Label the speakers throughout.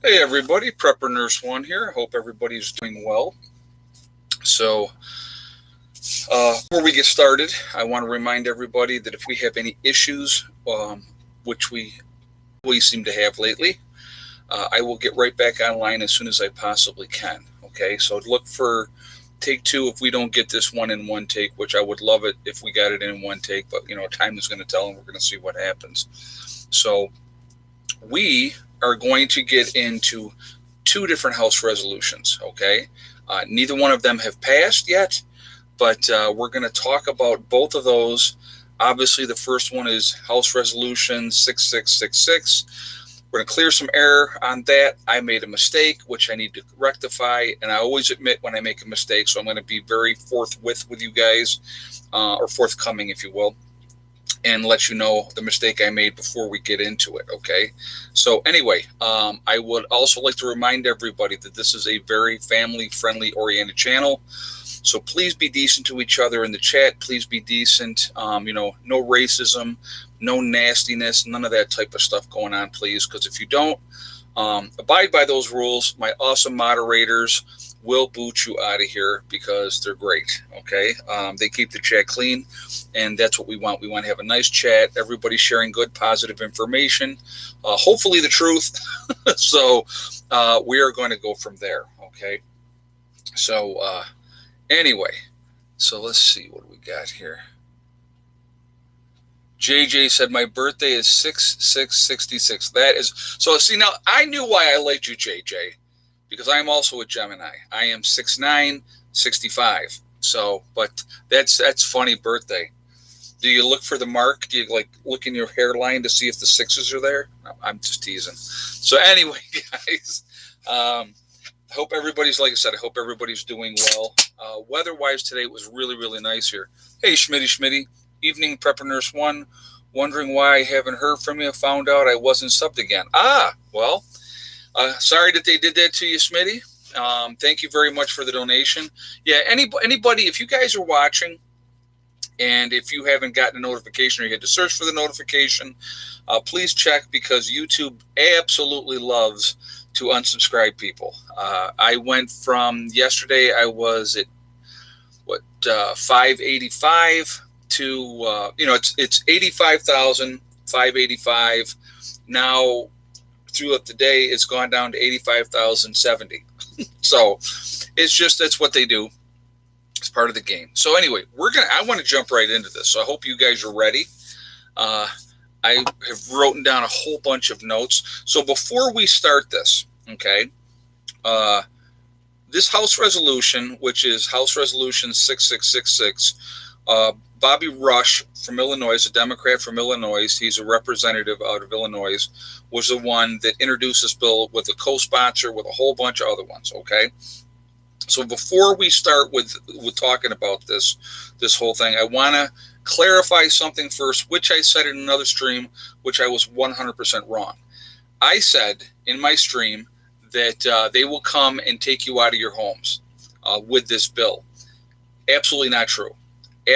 Speaker 1: Hey everybody, Prepper Nurse One here. Hope everybody's doing well. So, before we get started, I want to remind everybody that if we have any issues, which we seem to have lately, I will get right back online as soon as I possibly can. Okay, so look for take two if we don't get this one in one take, which I would love it if we got it in one take, but time is going to tell, and we're going to see what happens. So, we are going to get into two different House resolutions, okay? Neither one of them have passed yet, but we're going to talk about both of those. Obviously, the first one is House Resolution 6666. We're going to clear some error on that. I made a mistake, which I need to rectify, and I always admit when I make a mistake, so I'm going to be very forthwith with you guys, or forthcoming, if you will, and let you know the mistake I made before we get into it, okay? So anyway, I would also like to remind everybody that this is a very family-friendly oriented channel. So please be decent to each other in the chat. Please be decent. No racism, no nastiness, none of that type of stuff going on, please. Because if you don't abide by those rules, my awesome moderators will boot you out of here because they're great, okay? They keep the chat clean, and that's what we want. We want to have a nice chat, everybody sharing good, positive information, hopefully the truth. So we are going to go from there, okay? So anyway, so let's see what we got here. JJ said my birthday is 6/6/66. That is so. See, now I knew why I liked you, JJ, because I am also a Gemini. I am 6/9/65. So, but that's funny birthday. Do you look for the mark? Do you look in your hairline to see if the sixes are there? I'm just teasing. So anyway, guys, hope everybody's, like I said, I hope everybody's doing well. Weather-wise today was really, really nice here. Hey, Schmitty. Evening, Prepper Nurse One. Wondering why I haven't heard from you. Found out I wasn't subbed again. Well, sorry that they did that to you, Smitty. Thank you very much for the donation. Yeah, anybody, if you guys are watching, and if you haven't gotten a notification or you had to search for the notification, please check, because YouTube absolutely loves to unsubscribe people. I went from yesterday, I was at 585 to it's 85,585. Now throughout the day it's gone down to 85,070. So that's what they do. It's part of the game. So anyway, I want to jump right into this. So I hope you guys are ready. I have written down a whole bunch of notes. So before we start this, okay, this House resolution, which is House Resolution 6666, Bobby Rush from Illinois, a Democrat from Illinois, he's a representative out of Illinois, was the one that introduced this bill with a co-sponsor with a whole bunch of other ones, okay? So before we start with talking about this whole thing, I want to clarify something first, which I said in another stream, which I was 100% wrong. I said in my stream that they will come and take you out of your homes with this bill. Absolutely not true.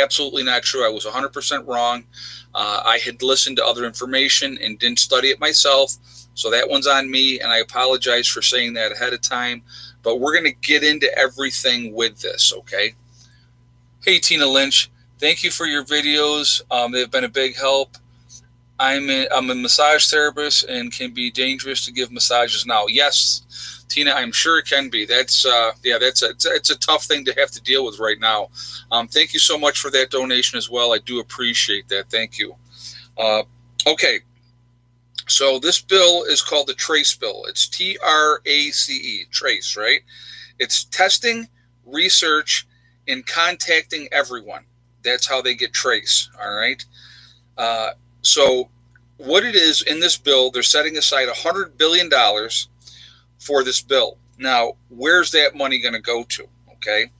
Speaker 1: Absolutely not true. I was 100% wrong. I had listened to other information and didn't study it myself. So that one's on me, and I apologize for saying that ahead of time. But we're going to get into everything with this, okay? Hey, Tina Lynch. Thank you for your videos. They've been a big help. I'm a massage therapist and can be dangerous to give massages now. Yes, Tina, I'm sure it can be. It's a tough thing to have to deal with right now. Thank you so much for that donation as well. I do appreciate that. Thank you. Okay. So this bill is called the TRACE bill. It's TRACE, TRACE, right? It's testing, research, and contacting everyone. That's how they get TRACE, all right? So what it is in this bill, they're setting aside $100 billion for this bill. Now, where's that money going to go to, okay?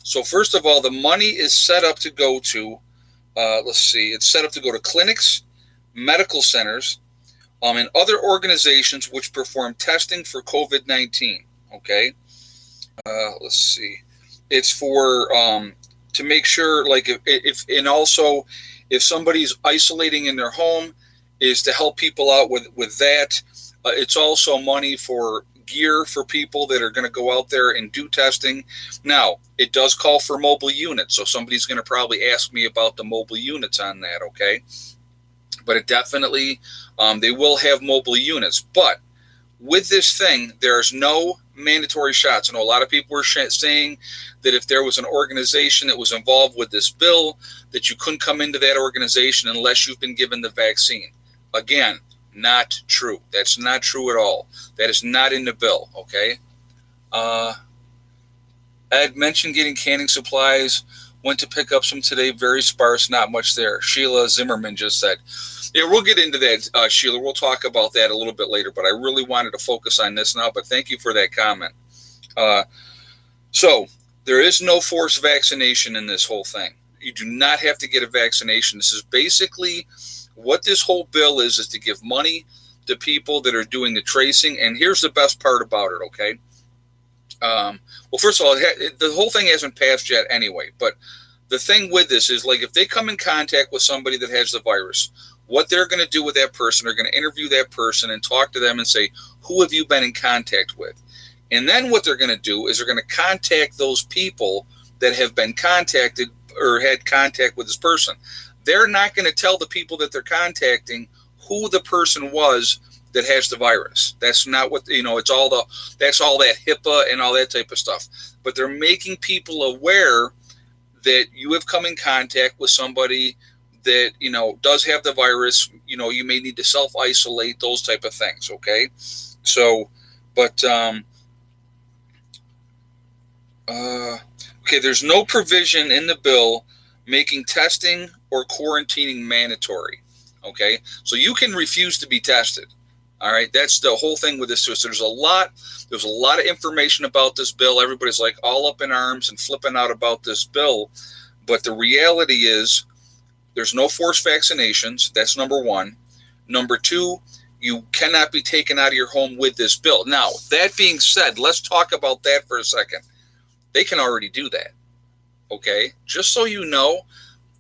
Speaker 1: So first of all, the money is set up to go to, it's set up to go to clinics, medical centers, and other organizations which perform testing for COVID-19, okay? It's for, to make sure, if somebody's isolating in their home, is to help people out with that. It's also money for gear for people that are going to go out there and do testing. Now, it does call for mobile units, so somebody's going to probably ask me about the mobile units on that, okay? But it definitely, they will have mobile units. But with this thing, there's no mandatory shots. I know a lot of people were saying that if there was an organization that was involved with this bill, that you couldn't come into that organization unless you've been given the vaccine. Again, not true. That's not true at all. That is not in the bill, okay? Ed mentioned getting canning supplies. Went to pick up some today. Very sparse, not much there. Sheila Zimmerman just said. Yeah, we'll get into that, Sheila. We'll talk about that a little bit later, but I really wanted to focus on this now, but thank you for that comment. So there is no forced vaccination in this whole thing. You do not have to get a vaccination. This is basically what this whole bill is to give money to people that are doing the tracing. And here's the best part about it, okay? Well, first of all, the whole thing hasn't passed yet anyway. But the thing with this is, like, if they come in contact with somebody that has the virus, what they're going to do with that person, they're going to interview that person and talk to them and say, who have you been in contact with? And then what they're going to do is they're going to contact those people that have been contacted or had contact with this person. They're not going to tell the people that they're contacting who the person was that has the virus. That's not what, it's that's all that HIPAA and all that type of stuff. But they're making people aware that you have come in contact with somebody that, does have the virus. You may need to self-isolate, those type of things, okay? So, but, okay, there's no provision in the bill making testing or quarantining mandatory, okay? So you can refuse to be tested, all right? That's the whole thing with this. So there's a lot of information about this bill. Everybody's like all up in arms and flipping out about this bill, but the reality is there's no forced vaccinations. That's number one. Number two, you cannot be taken out of your home with this bill. Now, that being said, let's talk about that for a second. They can already do that, okay? Just so you know,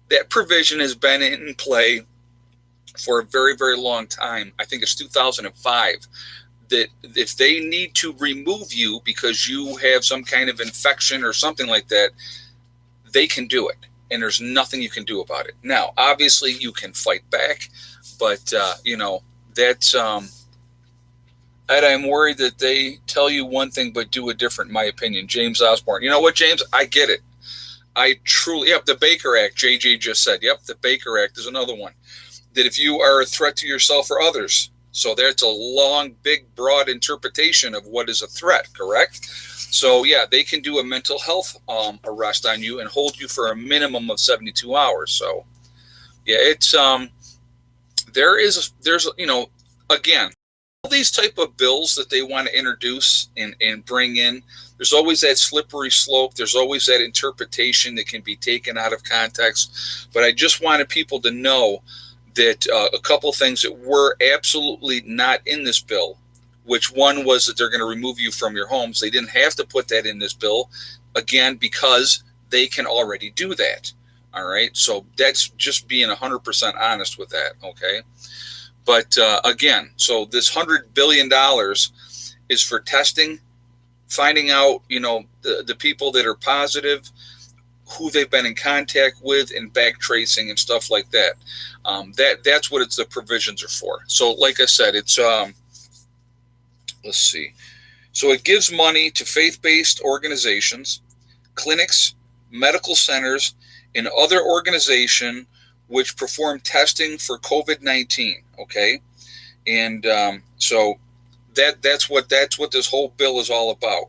Speaker 1: that provision has been in play for a very, very long time. I think it's 2005, that if they need to remove you because you have some kind of infection or something like that, they can do it. And there's nothing you can do about it. Now, obviously, you can fight back, but, that's, Ed, I'm worried that they tell you one thing but do a different, in my opinion. James Osborne. You know what, James? I get it. I truly, the Baker Act, JJ just said. Yep, the Baker Act is another one. That if you are a threat to yourself or others. So that's a long, big, broad interpretation of what is a threat, correct? So, yeah, they can do a mental health arrest on you and hold you for a minimum of 72 hours. So, yeah, it's, there's, again, all these type of bills that they want to introduce and bring in, there's always that slippery slope. There's always that interpretation that can be taken out of context. But I just wanted people to know that a couple of things that were absolutely not in this bill, which one was that they're going to remove you from your homes. They didn't have to put that in this bill, again, because they can already do that. All right. So that's just being 100% honest with that. Okay. But again, so this $100 billion is for testing, finding out, the people that are positive, who they've been in contact with, and back tracing and stuff like that. That's what the provisions are for. So like I said, it's, let's see. So it gives money to faith-based organizations, clinics, medical centers, and other organizations which perform testing for COVID-19. Okay, and so that's what this whole bill is all about.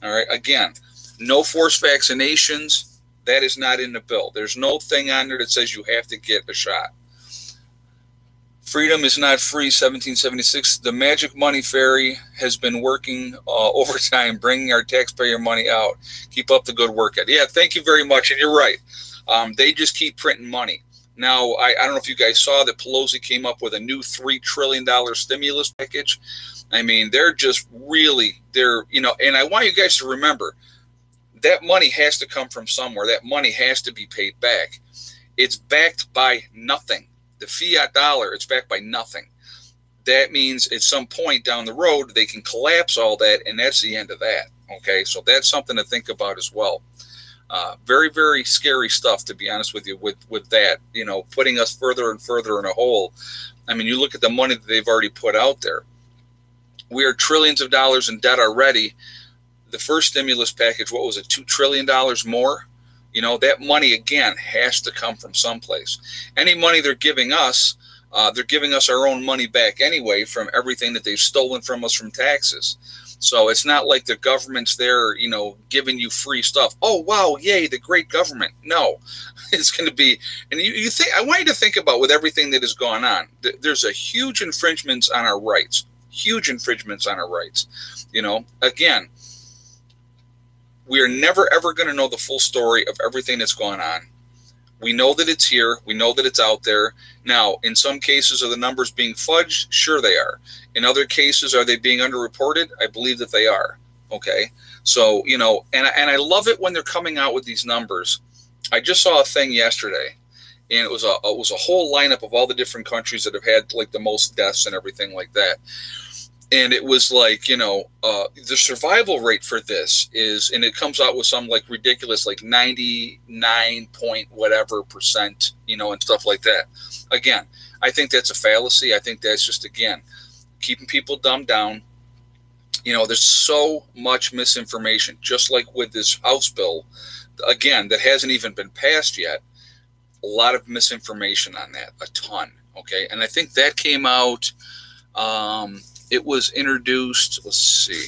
Speaker 1: All right. Again, no forced vaccinations. That is not in the bill. There's no thing on there that says you have to get a shot. Freedom is not free. 1776. The magic money fairy has been working overtime, bringing our taxpayer money out. Keep up the good work. Yeah, thank you very much. And you're right. They just keep printing money. Now, I don't know if you guys saw that Pelosi came up with a new $3 trillion stimulus package. I mean, they're just really, and I want you guys to remember, that money has to come from somewhere. That money has to be paid back. It's backed by nothing. The fiat dollar, it's backed by nothing. that means at some point down the road they can collapse all that, and that's the end of that. Okay, so that's something to think about as well. Very, very scary stuff, to be honest with you, with that, putting us further and further in a hole. I mean, you look at the money that they've already put out there. We are trillions of dollars in debt already. The first stimulus package, what was it, $2 trillion more? That money, again, has to come from someplace. Any money they're giving us our own money back anyway from everything that they've stolen from us from taxes. So it's not like the government's there, giving you free stuff. Oh, wow, yay, the great government. No, it's going to be, and you think, I want you to think about with everything that has gone on, there's a huge infringements on our rights, Again, we are never, ever going to know the full story of everything that's going on. We know that it's here. We know that it's out there. Now, in some cases, are the numbers being fudged? Sure they are. In other cases, are they being underreported? I believe that they are. Okay. So, and I love it when they're coming out with these numbers. I just saw a thing yesterday, and it was a whole lineup of all the different countries that have had like the most deaths and everything like that. And it was like, the survival rate for this is, and it comes out with some like ridiculous, like 99 point whatever percent, and stuff like that. Again, I think that's a fallacy. I think that's just, again, keeping people dumbed down. There's so much misinformation, just like with this House bill, again, that hasn't even been passed yet. A lot of misinformation on that, a ton. Okay. And I think that came out, it was introduced, let's see,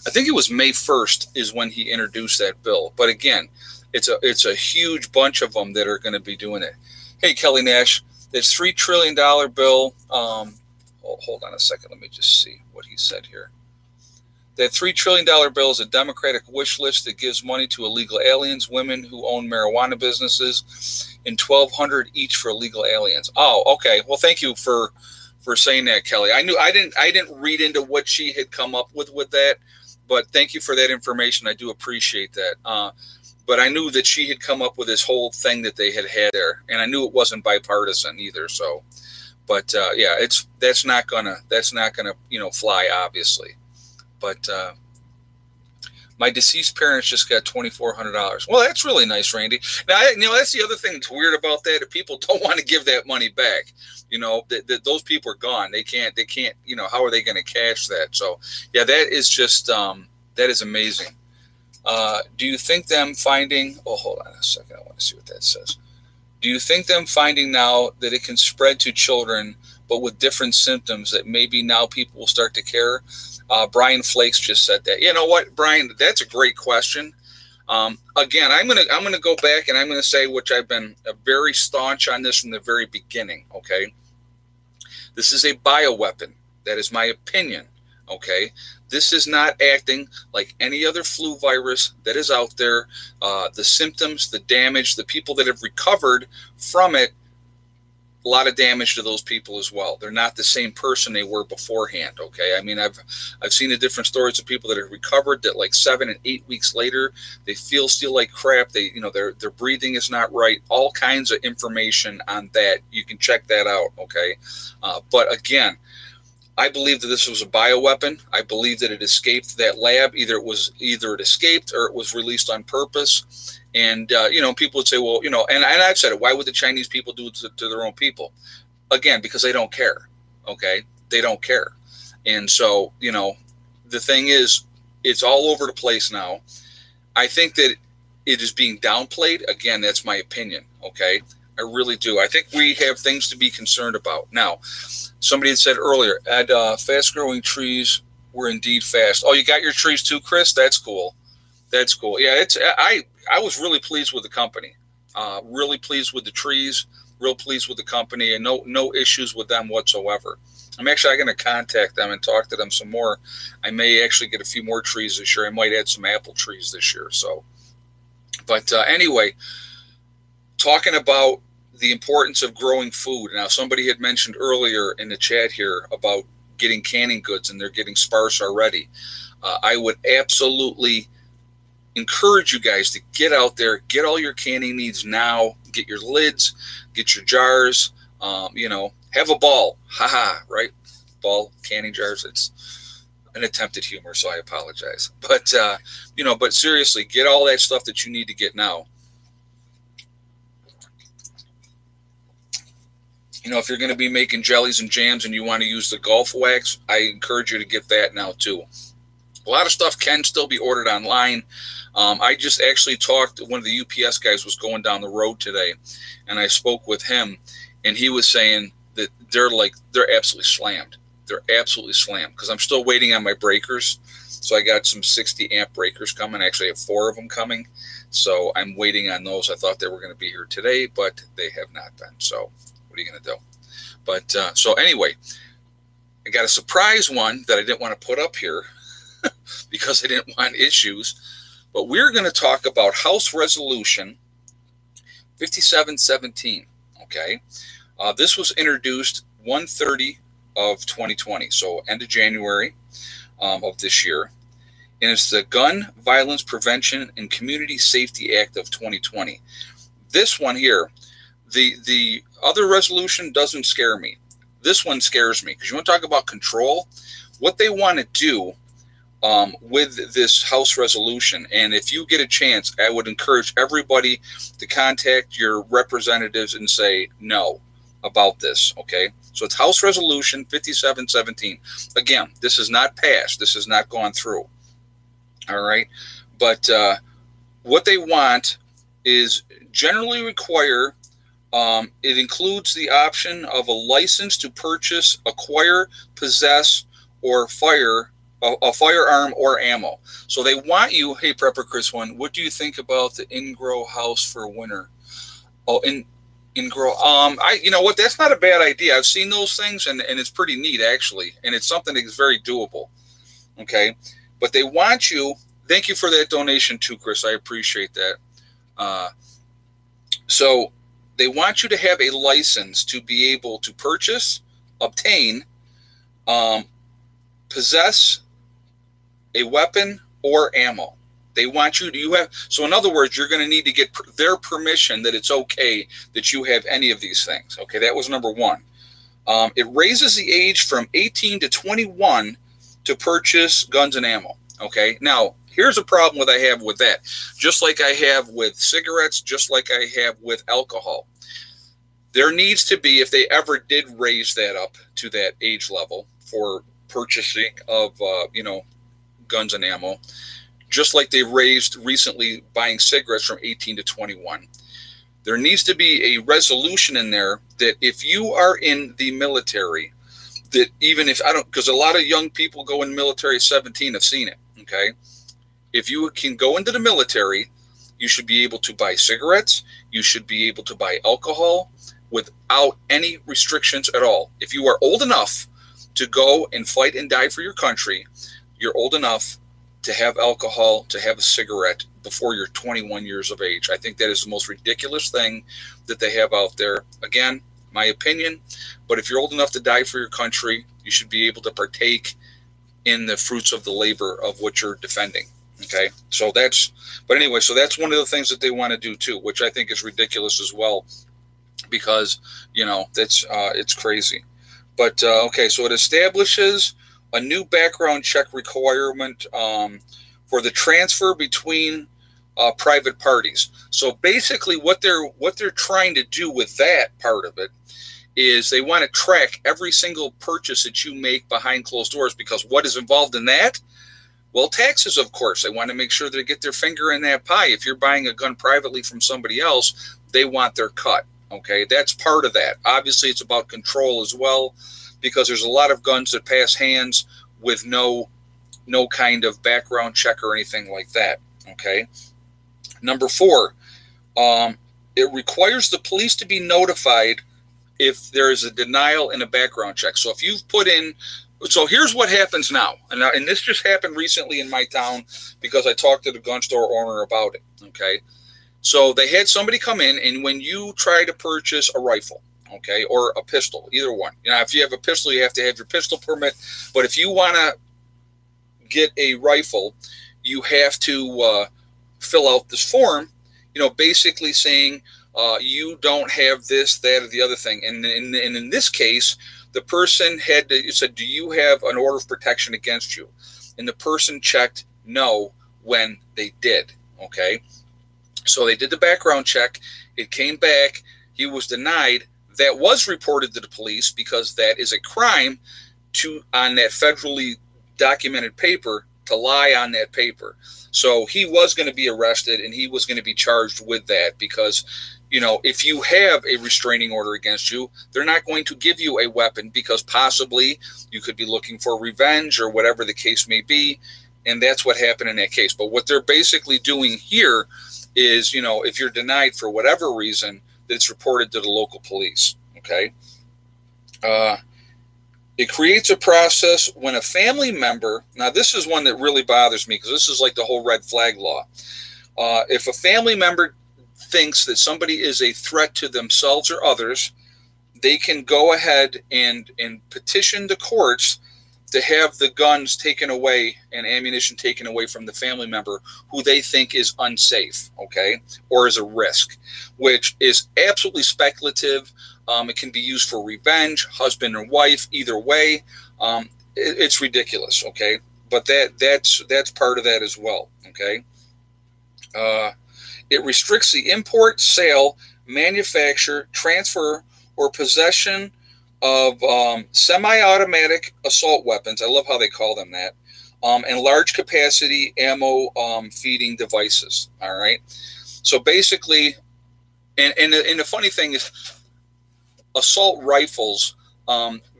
Speaker 1: I think it was May 1st is when he introduced that bill. But again, it's a huge bunch of them that are going to be doing it. Hey, Kelly Nash, this $3 trillion bill, hold on a second, let me just see what he said here. That $3 trillion bill is a Democratic wish list that gives money to illegal aliens, women who own marijuana businesses, and $1,200 each for illegal aliens. Oh, okay. Well, thank you for saying that, Kelly. I didn't read into what she had come up with that, but thank you for that information. I do appreciate that. But I knew that she had come up with this whole thing that they had there, and I knew it wasn't bipartisan either. So, but yeah, that's not gonna fly, obviously. But my deceased parents just got $2,400. Well, that's really nice, Randy. Now, that's the other thing that's weird about that. If people don't want to give that money back, that those people are gone. They can't, how are they going to cash that? So, yeah, that is just, that is amazing. Do you think them finding, hold on a second. I want to see what that says. Do you think them finding now that it can spread to children, but with different symptoms, that maybe now people will start to care? Brian Flakes just said that. You know what, Brian? That's a great question. Again, I'm gonna go back and I'm gonna say, which I've been very staunch on this from the very beginning. Okay, this is a bioweapon. That is my opinion. Okay, this is not acting like any other flu virus that is out there. The symptoms, the damage, the people that have recovered from it, a lot of damage to those people as well. They're not the same person they were beforehand. Okay, I mean, I've seen the different stories of people that have recovered that like 7 and 8 weeks later they feel still like crap. They, their breathing is not right. All kinds of information on that. You can check that out. Okay, but again, I believe that this was a bioweapon. I believe that it escaped that lab. Either it escaped or it was released on purpose. And, people would say, well, and I've said it, why would the Chinese people do it to their own people? Again, because they don't care. Okay. They don't care. And so, the thing is, it's all over the place now. I think that it is being downplayed. Again, that's my opinion. Okay. I really do. I think we have things to be concerned about. Now, somebody had said earlier, fast growing trees were indeed fast. Oh, you got your trees too, Chris? That's cool. That's cool. Yeah, I was really pleased with the company. Really pleased with the trees. Real pleased with the company, and no issues with them whatsoever. I'm actually going to contact them and talk to them some more. I may actually get a few more trees this year. I might add some apple trees this year. So, but anyway, talking about the importance of growing food. Now, somebody had mentioned earlier in the chat here about getting canning goods, and they're getting sparse already. I would absolutely encourage you guys to get out there, get all your canning needs now, get your lids, get your jars, Have a ball. Haha, right? Ball, canning jars. It's an attempted humor, so I apologize. But, but seriously, get all that stuff that you need to get now. If you're going to be making jellies and jams and you want to use the Gulf wax, I encourage you to get that now too. A lot of stuff can still be ordered online. I just actually talked, one of the UPS guys was going down the road today, and I spoke with him, and he was saying that they're absolutely slammed. They're absolutely slammed because I'm still waiting on my breakers. So I got some 60 amp breakers coming. Actually, I have 4 of them coming. So I'm waiting on those. I thought they were going to be here today, but they have not been. So what are you going to do? But so anyway, I got a surprise one that I didn't want to put up here because I didn't want issues. But we're going to talk about House Resolution 5717. Okay, this was introduced 1/30 of 2020, so end of January of this year, and it's the Gun Violence Prevention and Community Safety Act of 2020. This one here, the other resolution doesn't scare me. This one scares me because you want to talk about control. What they want to do with this House resolution, and if you get a chance, I would encourage everybody to contact your representatives and say no about this. Okay, so it's House Resolution 5717. Again, this is not passed. This has not gone through. All right, but what they want is generally require. It includes the option of a license to purchase, acquire, possess, or fire a firearm or ammo. So they want you. Hey, Prepper Chris, what do you think about the in-grow house for winter? Oh, in-grow. You know what? That's not a bad idea. I've seen those things, and it's pretty neat actually, and it's something that is very doable. Okay, but they want you. Thank you for that donation too, Chris. I appreciate that. So they want you to have a license to be able to purchase, obtain, possess a weapon or ammo. They want you to have. So in other words, you're going to need to get their permission that it's okay that you have any of these things. Okay, that was number one. It raises the age from 18 to 21 to purchase guns and ammo. Okay, now here's a problem that I have with that. Just like I have with cigarettes, just like I have with alcohol. There needs to be, if they ever did raise that up to that age level for purchasing of, guns and ammo, just like they raised recently buying cigarettes from 18 to 21. There needs to be a resolution in there that if you are in the military, that even if because a lot of young people go in the military at 17, I've seen it, okay? If you can go into the military, you should be able to buy cigarettes, you should be able to buy alcohol without any restrictions at all. If you are old enough to go and fight and die for your country, you're old enough to have alcohol, to have a cigarette before you're 21 years of age. I think that is the most ridiculous thing that they have out there. Again, my opinion, but if you're old enough to die for your country, you should be able to partake in the fruits of the labor of what you're defending. Okay, so that's one of the things that they want to do too, which I think is ridiculous as well, because that's it's crazy. But okay, so it establishes a new background check requirement for the transfer between private parties. So basically, what they're trying to do with that part of it is they want to track every single purchase that you make behind closed doors, because what is involved in that? Well, taxes, of course. They want to make sure they get their finger in that pie. If you're buying a gun privately from somebody else, they want their cut. Okay, that's part of that. Obviously, it's about control as well, because there's a lot of guns that pass hands with no kind of background check or anything like that. Okay. Number 4, it requires the police to be notified if there is a denial in a background check. So if you've put in, so here's what happens now, and this just happened recently in my town because I talked to the gun store owner about it. Okay. So they had somebody come in, and when you try to purchase a rifle, okay, or a pistol, either one. If you have a pistol, you have to have your pistol permit. But if you want to get a rifle, you have to fill out this form, basically saying you don't have this, that, or the other thing. And in this case, the person said, do you have an order of protection against you? And the person checked no when they did. Okay. So they did the background check. It came back. He was denied. That was reported to the police because that is a crime on that federally documented paper, to lie on that paper. So he was going to be arrested and he was going to be charged with that because, if you have a restraining order against you, they're not going to give you a weapon because possibly you could be looking for revenge or whatever the case may be. And that's what happened in that case. But what they're basically doing here is, if you're denied for whatever reason, that it's reported to the local police. Okay. It creates a process when a family member, now this is one that really bothers me because this is like the whole red flag law. If a family member thinks that somebody is a threat to themselves or others, they can go ahead and petition the courts to have the guns taken away and ammunition taken away from the family member who they think is unsafe, okay, or is a risk, which is absolutely speculative. It can be used for revenge, husband or wife, either way. It's ridiculous, okay? But that's part of that as well, okay? It restricts the import, sale, manufacture, transfer, or possession of semi-automatic assault weapons. I love how they call them that. And large capacity ammo feeding devices. All right. So basically, and the funny thing is, assault rifles,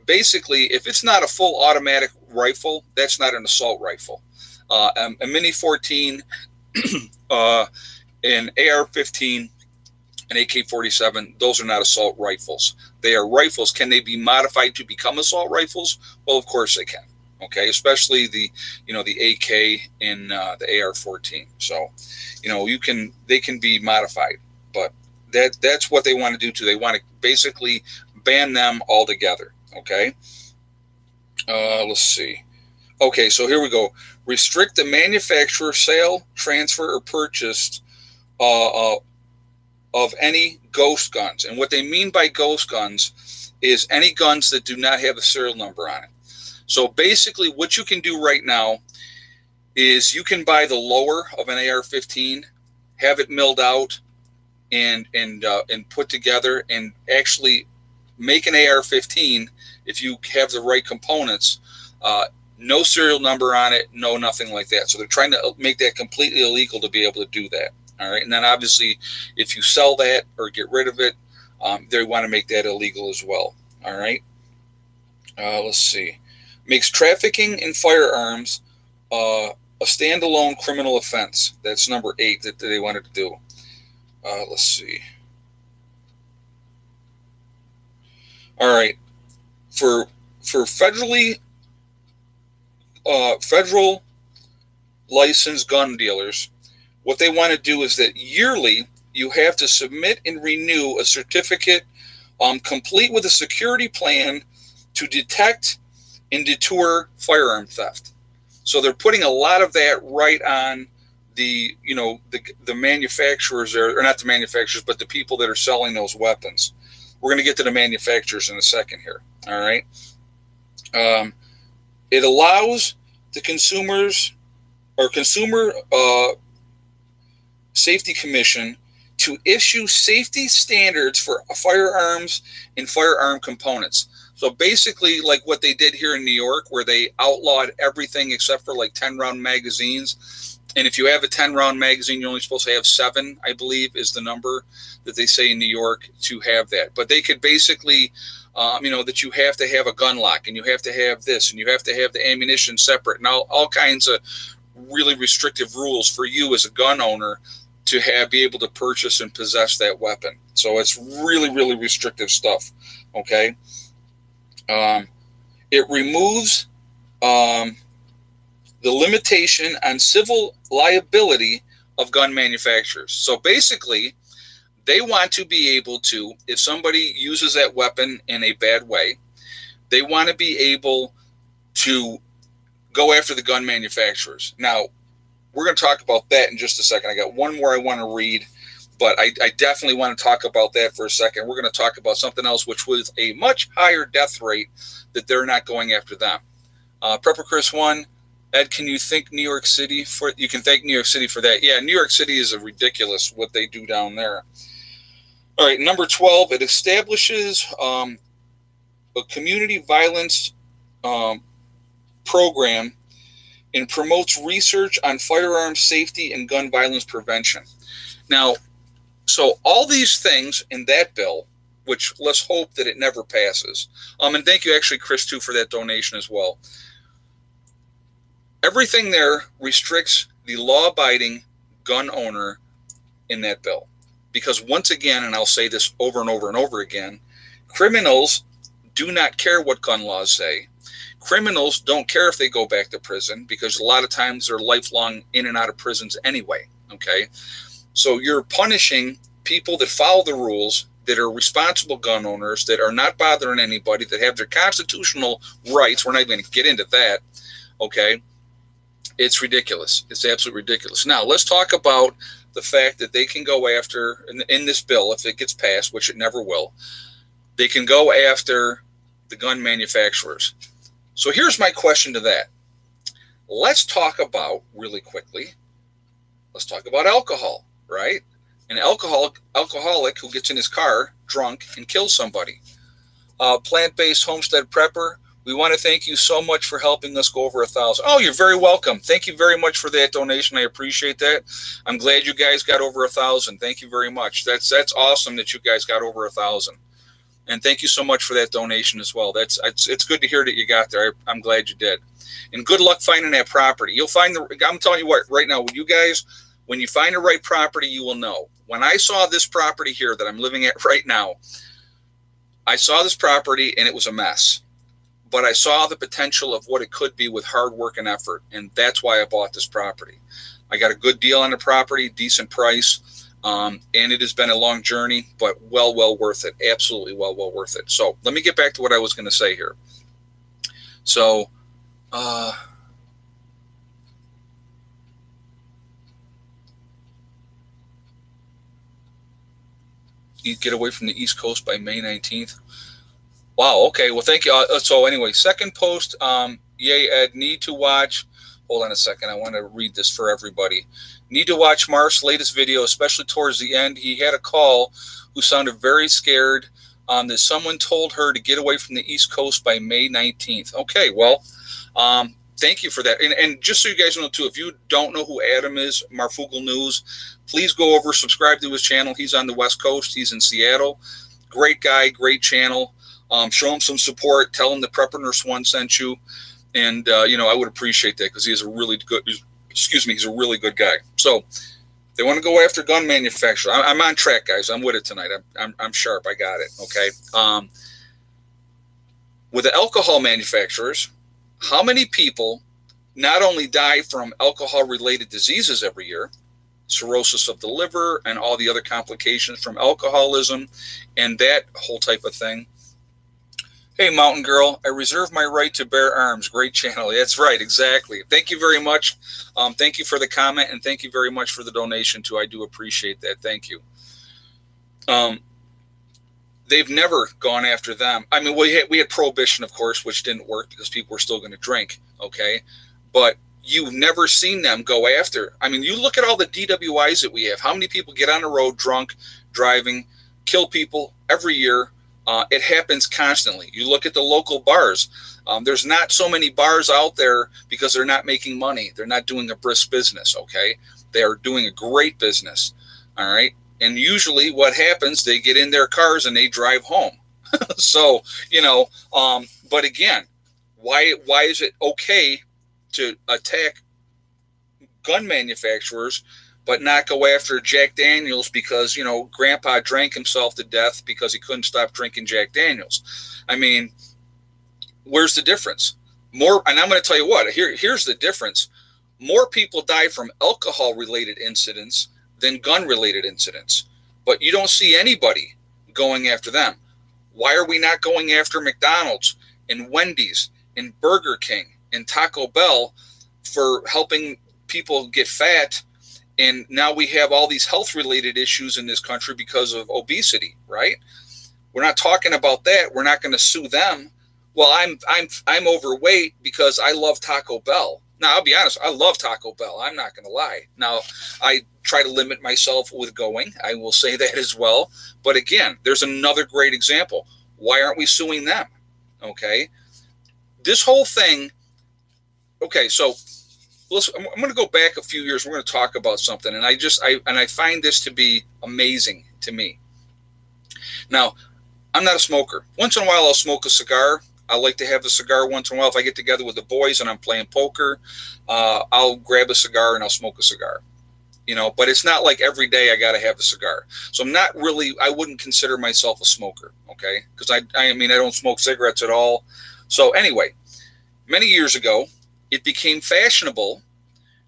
Speaker 1: basically, if it's not a full automatic rifle, that's not an assault rifle. A Mini 14, an AR-15, an AK-47, those are not assault rifles. They are rifles. Can they be modified to become assault rifles? Well, of course they can. Okay, especially the AK and the AR-14. So, they can be modified, but that's what they want to do too. They want to basically ban them altogether. Okay. Let's see. Okay, so here we go. Restrict the manufacturer, sale, transfer, or purchase of any ghost guns. And what they mean by ghost guns is any guns that do not have a serial number on it. So basically what you can do right now is you can buy the lower of an AR-15, have it milled out and put together and actually make an AR-15 if you have the right components. No serial number on it, no nothing like that. So they're trying to make that completely illegal to be able to do that. All right. And then obviously if you sell that or get rid of it, they want to make that illegal as well. All right. Let's see. Makes trafficking in firearms a standalone criminal offense. That's number 8 that they wanted to do. Let's see. All right. For federal licensed gun dealers, what they want to do is that yearly you have to submit and renew a certificate complete with a security plan to detect and deter firearm theft. So they're putting a lot of that right on the manufacturers, or not the manufacturers, but the people that are selling those weapons. We're going to get to the manufacturers in a second here. All right. It allows the consumer Safety Commission to issue safety standards for firearms and firearm components. So basically, like what they did here in New York, where they outlawed everything except for like 10-round magazines. And if you have a 10-round magazine, you're only supposed to have 7, I believe, is the number that they say in New York to have that. But they could basically, that you have to have a gun lock, and you have to have this, and you have to have the ammunition separate, and all kinds of really restrictive rules for you as a gun owner to be able to purchase and possess that weapon. So it's really, really restrictive stuff. Okay. It removes the limitation on civil liability of gun manufacturers. So basically, they want to be able to, if somebody uses that weapon in a bad way, they want to be able to go after the gun manufacturers. Now, we're going to talk about that in just a second. I got one more I want to read But I definitely want to talk about that for a second. We're going to talk about something else, which was a much higher death rate that they're not going after them. Prepper Chris 1, Ed, can you thank New York City for? You can thank New York City for that. Yeah, New York City is a ridiculous what they do down there. All right, number 12, it establishes a community violence program and promotes research on firearms safety and gun violence prevention. Now, so all these things in that bill, which let's hope that it never passes. And thank you, actually, Chris, too, for that donation as well. Everything there restricts the law-abiding gun owner in that bill. Because once again, and I'll say this over and over and over again, criminals do not care what gun laws say. Criminals don't care if they go back to prison because a lot of times they're lifelong in and out of prisons anyway, okay? So you're punishing people that follow the rules, that are responsible gun owners, that are not bothering anybody, that have their constitutional rights. We're not even going to get into that, okay? It's ridiculous. It's absolutely ridiculous. Now, let's talk about the fact that they can go after, in this bill, if it gets passed, which it never will, they can go after the gun manufacturers. So here's my question to that. Let's talk about, really quickly, let's talk about alcohol, right? An alcoholic who gets in his car drunk and kills somebody. Plant-based homestead prepper, we want to thank you so much for helping us go over 1,000. Oh, you're very welcome. Thank you very much for that donation. I appreciate that. I'm glad you guys got over 1,000. Thank you very much. That's awesome that you guys got over 1,000. And thank you so much for that donation as well. It's good to hear that you got there. I'm glad you did. And good luck finding that property. You'll find I'm telling you what, right now, you guys, when you find the right property, you will know. When I saw this property here that I'm living at right now, I saw this property and it was a mess. But I saw the potential of what it could be with hard work and effort. And that's why I bought this property. I got a good deal on the property, decent price. And it has been a long journey, but well worth it. Absolutely well worth it. So let me get back to what I was going to say here. So, you get away from the East Coast by May 19th. Wow. Okay. Well, thank you. So anyway, second post, yay, Ed, need to watch. Hold on a second. I want to read this for everybody. Need to watch Marf's latest video, especially towards the end. He had a call who sounded very scared that someone told her to get away from the East Coast by May 19th. Okay, well, thank you for that. And just so you guys know, too, if you don't know who Adam is, Marfugal News, please go over, subscribe to his channel. He's on the West Coast. He's in Seattle. Great guy, great channel. Show him some support. Tell him the Prepper Nurse 1 sent you. And, I would appreciate that because he's a really good, he's a really good guy. So they want to go after gun manufacturer. I'm on track, guys. I'm with it tonight. I'm sharp. I got it. Okay. With the alcohol manufacturers, how many people not only die from alcohol-related diseases every year, cirrhosis of the liver and all the other complications from alcoholism and that whole type of thing. Hey, Mountain Girl, I reserve my right to bear arms. Great channel. That's right, exactly. Thank you very much. Thank you for the comment, and thank you very much for the donation, too. I do appreciate that. Thank you. They've never gone after them. I mean, we had prohibition, of course, which didn't work because people were still going to drink, okay? But you've never seen them go after. I mean, you look at all the DWIs that we have. How many people get on the road drunk, driving, kill people every year? It happens constantly. You look at the local bars. There's not so many bars out there because they're not making money. They're not doing a brisk business, okay? They are doing a great business, all right? And usually what happens, they get in their cars and they drive home. So, but again, why is it okay to attack gun manufacturers but not go after Jack Daniels because, Grandpa drank himself to death because he couldn't stop drinking Jack Daniels? I mean, where's the difference? And I'm going to tell you what, here's the difference. More people die from alcohol-related incidents than gun-related incidents. But you don't see anybody going after them. Why are we not going after McDonald's and Wendy's and Burger King and Taco Bell for helping people get fat And now we have all these health related issues in this country because of obesity, right? We're not talking about that. We're not going to sue them. Well, I'm overweight because I love Taco Bell. Now, I'll be honest, I love Taco Bell. I'm not going to lie. Now, I try to limit myself with going. I will say that as well. But again, there's another great example. Why aren't we suing them? Okay. This whole thing. Okay. So I'm going to go back a few years. We're going to talk about something. And I find this to be amazing to me. Now, I'm not a smoker. Once in a while, I'll smoke a cigar. I like to have a cigar once in a while. If I get together with the boys and I'm playing poker, I'll grab a cigar and I'll smoke a cigar. But it's not like every day I got to have a cigar. So I wouldn't consider myself a smoker, okay? Because I don't smoke cigarettes at all. So anyway, many years ago, it became fashionable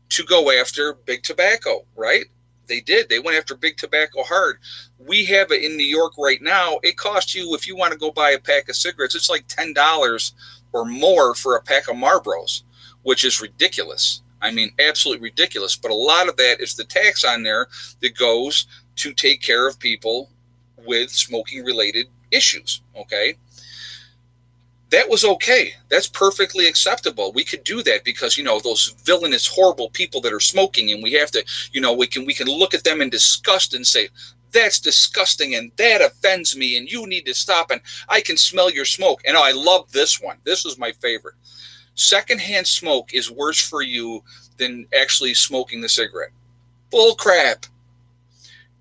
Speaker 1: to go after big tobacco, right? They did. They went after big tobacco hard. We have it in New York right now. It costs you, if you want to go buy a pack of cigarettes, it's like $10 or more for a pack of Marlboros, which is ridiculous. Absolutely ridiculous. But a lot of that is the tax on there that goes to take care of people with smoking related issues. Okay. That was okay. That's perfectly acceptable. We could do that because, those villainous, horrible people that are smoking, and we have to, we can look at them in disgust and say, that's disgusting and that offends me and you need to stop and I can smell your smoke. And I love this one. This is my favorite. Secondhand smoke is worse for you than actually smoking the cigarette. Bull crap.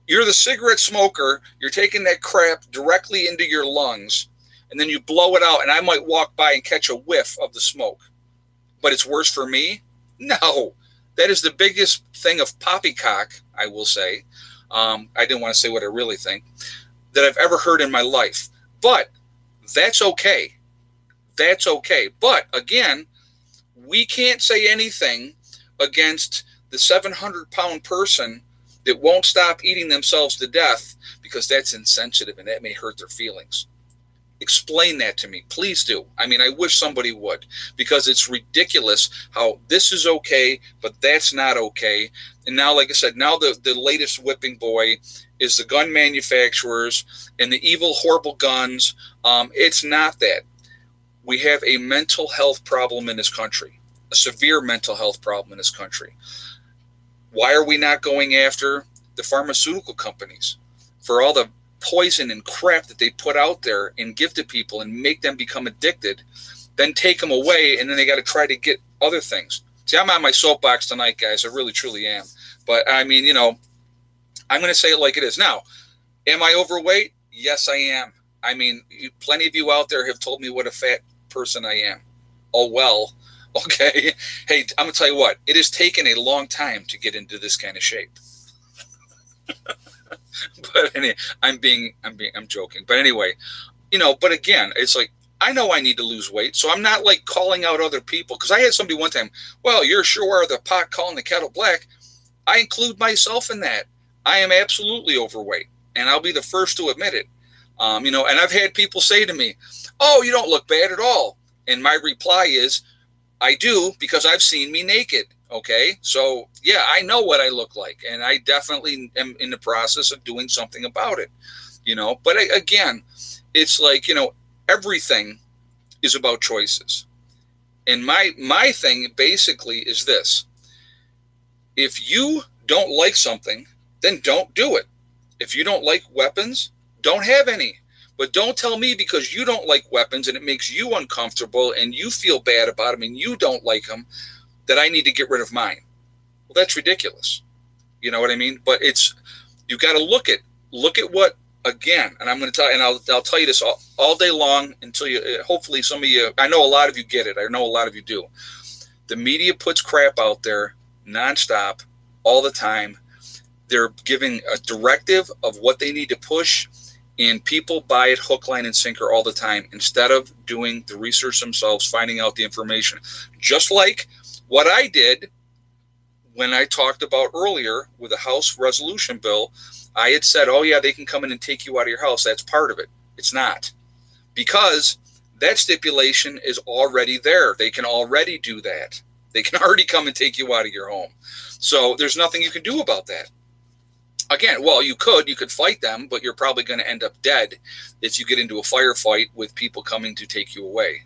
Speaker 1: You're the cigarette smoker. You're taking that crap directly into your lungs. And then you blow it out, and I might walk by and catch a whiff of the smoke. But it's worse for me? No. That is the biggest thing of poppycock, I will say. I didn't want to say what I really think, that I've ever heard in my life. But that's okay. That's okay. But, again, we can't say anything against the 700-pound person that won't stop eating themselves to death because that's insensitive and that may hurt their feelings. Explain that to me. Please do. I wish somebody would, because it's ridiculous how this is okay, but that's not okay. And now, like I said, now the latest whipping boy is the gun manufacturers and the evil, horrible guns. It's not that. We have a mental health problem in this country, a severe mental health problem in this country. Why are we not going after the pharmaceutical companies for all the poison and crap that they put out there and give to people and make them become addicted, then take them away, and then they got to try to get other things. See, I'm on my soapbox tonight, guys. I really, truly am. But, I'm going to say it like it is. Now, am I overweight? Yes, I am. Plenty of you out there have told me what a fat person I am. Oh, well, okay. Hey, I'm going to tell you what. It has taken a long time to get into this kind of shape. But anyway, I'm joking. But anyway, but again, it's like, I know I need to lose weight, so I'm not like calling out other people. Because I had somebody one time, well, you're sure the pot calling the kettle black. I include myself in that. I am absolutely overweight, and I'll be the first to admit it. And I've had people say to me, oh, you don't look bad at all. And my reply is, I do, because I've seen me naked. Okay, so yeah, I know what I look like, and I definitely am in the process of doing something about it, But again, it's like, everything is about choices. And my thing basically is this. If you don't like something, then don't do it. If you don't like weapons, don't have any. But don't tell me because you don't like weapons and it makes you uncomfortable and you feel bad about them and you don't like them, that I need to get rid of mine. Well, that's ridiculous. You know what I mean? But you got to look at what, again, and I'm going to tell, and I'll tell you this all day long until you, hopefully some of you, I know a lot of you get it. I know a lot of you do. The media puts crap out there nonstop all the time. They're giving a directive of what they need to push, and people buy it hook, line, and sinker all the time instead of doing the research themselves, finding out the information. Just like what I did when I talked about earlier with the House resolution bill, I had said, oh yeah, they can come in and take you out of your house. That's part of it. It's not. Because that stipulation is already there. They can already do that. They can already come and take you out of your home. So there's nothing you can do about that. Again, well, you could fight them, but you're probably going to end up dead if you get into a firefight with people coming to take you away.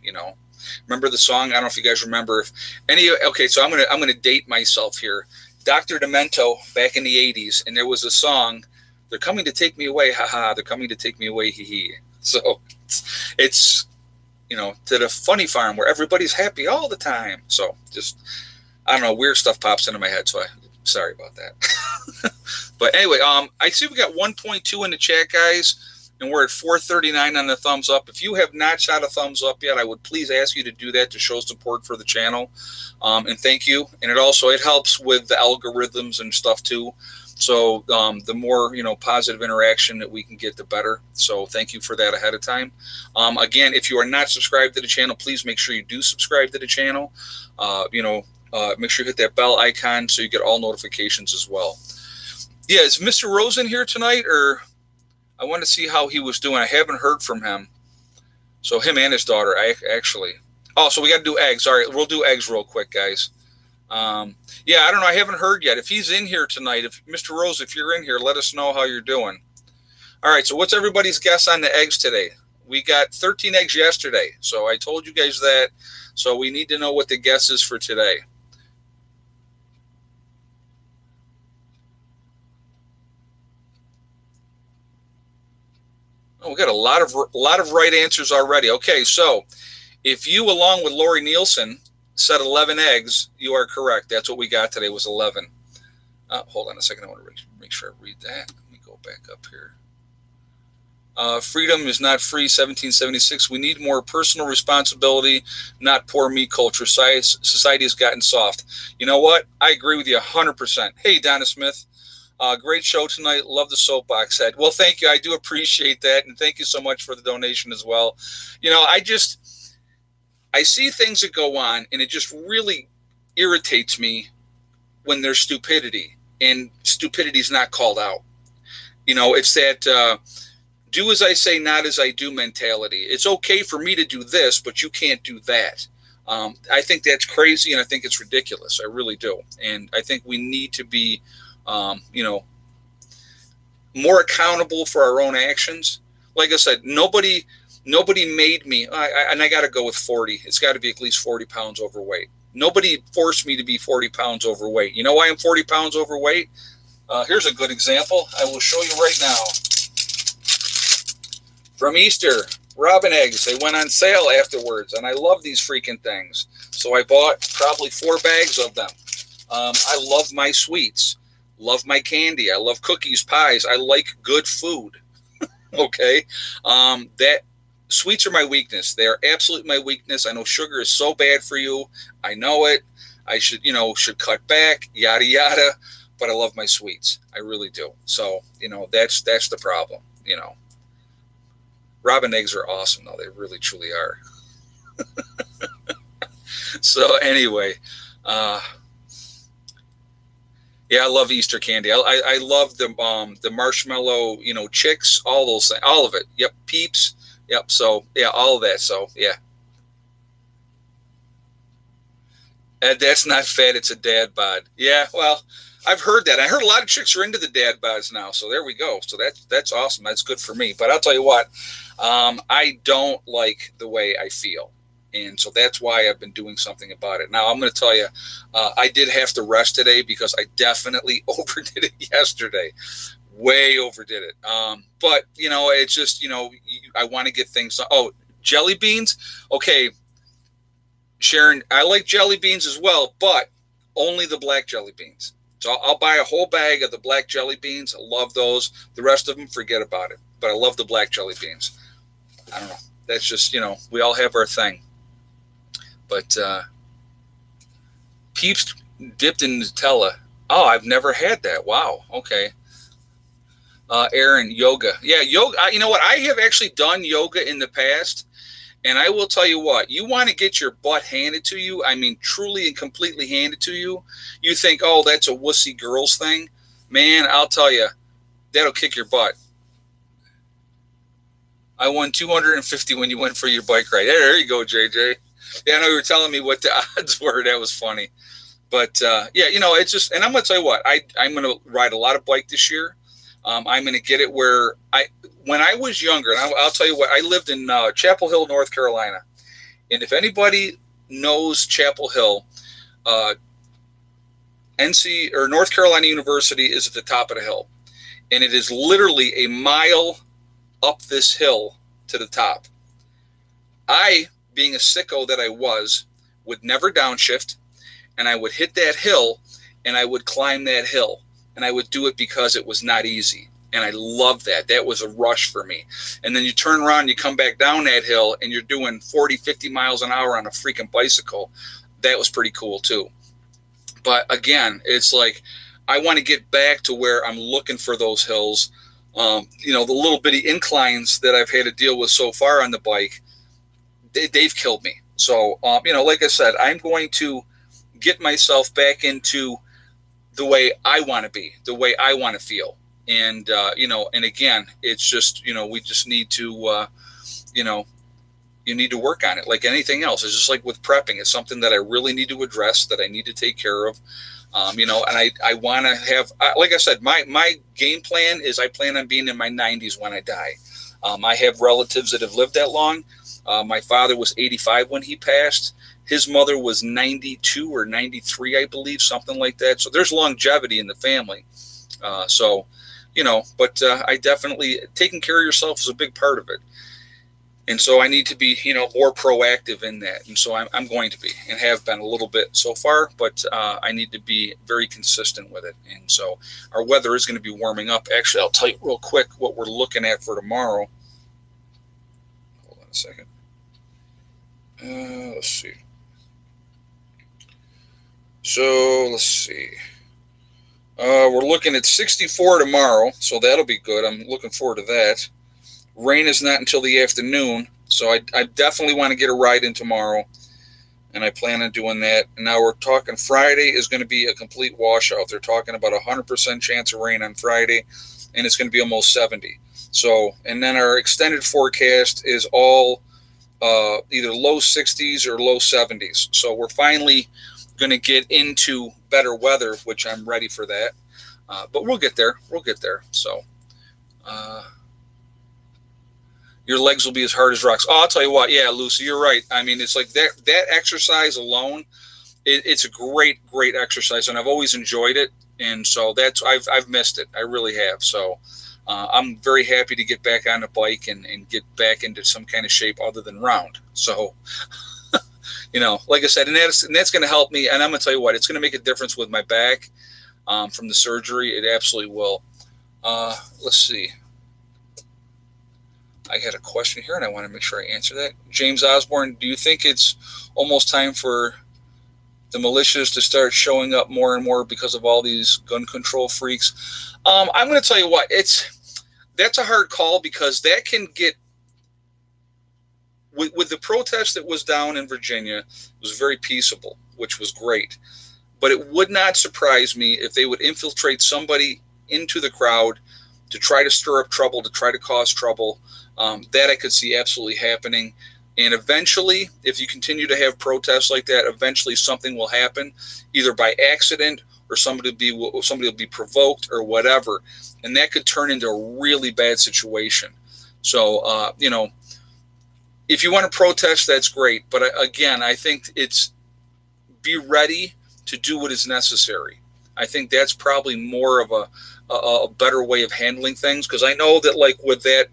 Speaker 1: Remember the song? I don't know if you guys remember. Okay, so I'm gonna date myself here. Dr. Demento back in the '80s, and there was a song. They're coming to take me away, haha. They're coming to take me away, hee hee. So it's to the funny farm where everybody's happy all the time. So just I don't know, weird stuff pops into my head. So sorry about that. But anyway, I see we got 1.2 in the chat, guys, and we're at 439 on the thumbs up. If you have not shot a thumbs up yet, I would please ask you to do that to show support for the channel. And thank you. And it helps with the algorithms and stuff too. So the more positive interaction that we can get, the better. So thank you for that ahead of time. Again, if you are not subscribed to the channel, please make sure you do subscribe to the channel. Make sure you hit that bell icon so you get all notifications as well. Yeah, is Mr. Rosen here tonight, or I want to see how he was doing. I haven't heard from him. So him and his daughter, actually. Oh, so we got to do eggs. All right, we'll do eggs real quick, guys. Yeah, I don't know. I haven't heard yet. If he's in here tonight, if Mr. Rose, if you're in here, let us know how you're doing. All right, so what's everybody's guess on the eggs today? We got 13 eggs yesterday, so I told you guys that. So we need to know what the guess is for today. Oh, we got a lot of right answers already. Okay, so if you, along with Lori Nielsen, said 11 eggs, you are correct. That's what we got today was 11. Hold on a second. I want to make sure I read that. Let me go back up here. Freedom is not free, 1776. We need more personal responsibility, not poor me culture. Society has gotten soft. You know what? I agree with you 100%. Hey, Donna Smith. Great show tonight. Love the soapbox head. Well, thank you. I do appreciate that. And thank you so much for the donation as well. I see things that go on, and it just really irritates me when there's stupidity, and stupidity is not called out. It's that do as I say, not as I do mentality. It's okay for me to do this, but you can't do that. I think that's crazy, and I think it's ridiculous. I really do. And I think we need to be more accountable for our own actions. Like I said, nobody made me, and I got to go with 40. It's got to be at least 40 pounds overweight. Nobody forced me to be 40 pounds overweight. You know why I'm 40 pounds overweight? Here's a good example. I will show you right now. From Easter, robin eggs. They went on sale afterwards, and I love these freaking things. So I bought probably 4 bags of them. I love my sweets. Love my candy. I love cookies, pies. I like good food. Okay. That sweets are my weakness. They are absolutely my weakness. I know sugar is so bad for you. I know it. I should cut back, yada, yada. But I love my sweets. I really do. So, that's the problem, Robin eggs are awesome, though. They really, truly are. So anyway, yeah, I love Easter candy. I love the marshmallow, chicks, all those things, all of it. Yep, Peeps. Yep. So yeah, all of that. So yeah, that's not fat. It's a dad bod. Yeah. Well, I've heard that. I heard a lot of chicks are into the dad bods now. So there we go. So that's awesome. That's good for me. But I'll tell you what, I don't like the way I feel. And so that's why I've been doing something about it. Now, I'm going to tell you, I did have to rest today because I definitely overdid it yesterday. Way overdid it. But, it's just, I want to get things done. Oh, jelly beans? Okay, Sharon, I like jelly beans as well, but only the black jelly beans. So I'll buy a whole bag of the black jelly beans. I love those. The rest of them, forget about it. But I love the black jelly beans. I don't know. That's just, we all have our thing. But Peeps dipped in Nutella. Oh, I've never had that. Wow. Okay. Aaron, yoga. Yeah, yoga. You know what? I have actually done yoga in the past. And I will tell you what, you want to get your butt handed to you. I mean, truly and completely handed to you. You think, oh, that's a wussy girls thing. Man, I'll tell you, that'll kick your butt. I won $250 when you went for your bike ride. There you go, JJ. Yeah, I know you were telling me what the odds were. That was funny. But yeah, it's just, and I'm going to tell you what, I'm going to ride a lot of bike this year. I'm going to get it where when I was younger, and I'll tell you what, I lived in Chapel Hill, North Carolina. And if anybody knows Chapel Hill, NC or North Carolina University is at the top of the hill. And it is literally a mile up this hill to the top. I, being a sicko that I was, would never downshift, and I would hit that hill, and I would climb that hill, and I would do it because it was not easy, and I loved that. That was a rush for me. And then you turn around, you come back down that hill, and you're doing 40, 50 miles an hour on a freaking bicycle. That was pretty cool, too. But again, it's like I want to get back to where I'm looking for those hills. The little bitty inclines that I've had to deal with so far on the bike, they've killed me. So, like I said, I'm going to get myself back into the way I want to be, the way I want to feel. And, and again, it's just, we just need to, you need to work on it like anything else. It's just like with prepping. It's something that I really need to address, that I need to take care of. And I want to have, like I said, my game plan is I plan on being in my 90s when I die. I have relatives that have lived that long. My father was 85 when he passed. His mother was 92 or 93, I believe, something like that. So there's longevity in the family. But I definitely, taking care of yourself is a big part of it. And so I need to be, more proactive in that. And so I'm going to be, and have been a little bit so far, but I need to be very consistent with it. And so our weather is going to be warming up. Actually, I'll tell you real quick what we're looking at for tomorrow. Hold on a second. Let's see. So let's see. We're looking at 64 tomorrow, so that'll be good. I'm looking forward to that. Rain is not until the afternoon, so I definitely want to get a ride in tomorrow, and I plan on doing that. And now we're talking Friday is going to be a complete washout. They're talking about 100% chance of rain on Friday, and it's going to be almost 70. So, and then our extended forecast is all either low 60s or low 70s. So we're finally going to get into better weather, which I'm ready for that. But we'll get there. We'll get there. So, your legs will be as hard as rocks. Oh, I'll tell you what. Yeah, Lucy, you're right. I mean, it's like that exercise alone, it's a great exercise, and I've always enjoyed it. And so I've missed it. I really have. So I'm very happy to get back on the bike and get back into some kind of shape other than round. So, like I said, and that's going to help me. And I'm going to tell you what, it's going to make a difference with my back from the surgery. It absolutely will. Let's see. I had a question here, and I want to make sure I answer that. James Osborne, do you think it's almost time for the militias to start showing up more and more because of all these gun control freaks? I'm going to tell you what, that's a hard call, because that can get, with the protest that was down in Virginia, it was very peaceable, which was great. But it would not surprise me if they would infiltrate somebody into the crowd to try to stir up trouble, to try to cause trouble. That I could see absolutely happening. And eventually, if you continue to have protests like that, eventually something will happen, either by accident or somebody will be provoked or whatever. And that could turn into a really bad situation. So, if you want to protest, that's great. But again, I think it's be ready to do what is necessary. I think that's probably more of a better way of handling things, because I know that, like with that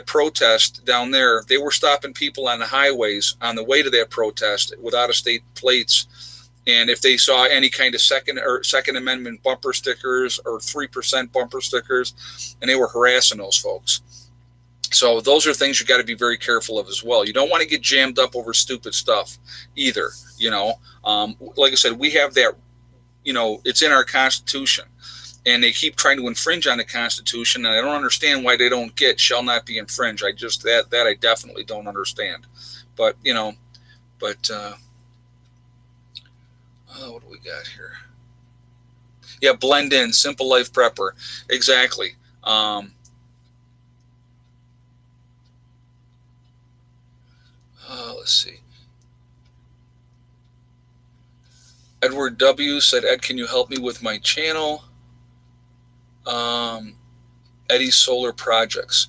Speaker 1: protest down there, they were stopping people on the highways on the way to that protest with out-of-state plates. And if they saw any kind of Second Amendment bumper stickers or 3% bumper stickers, and they were harassing those folks. So those are things you got to be very careful of as well. You don't want to get jammed up over stupid stuff either. Like I said, we have that, it's in our Constitution. And they keep trying to infringe on the Constitution, and I don't understand why they don't get shall not be infringed. I definitely don't understand. But, what do we got here? Yeah, blend in, simple life prepper. Exactly. Let's see. Edward W. said, Ed, can you help me with my channel? Eddie's Solar Projects.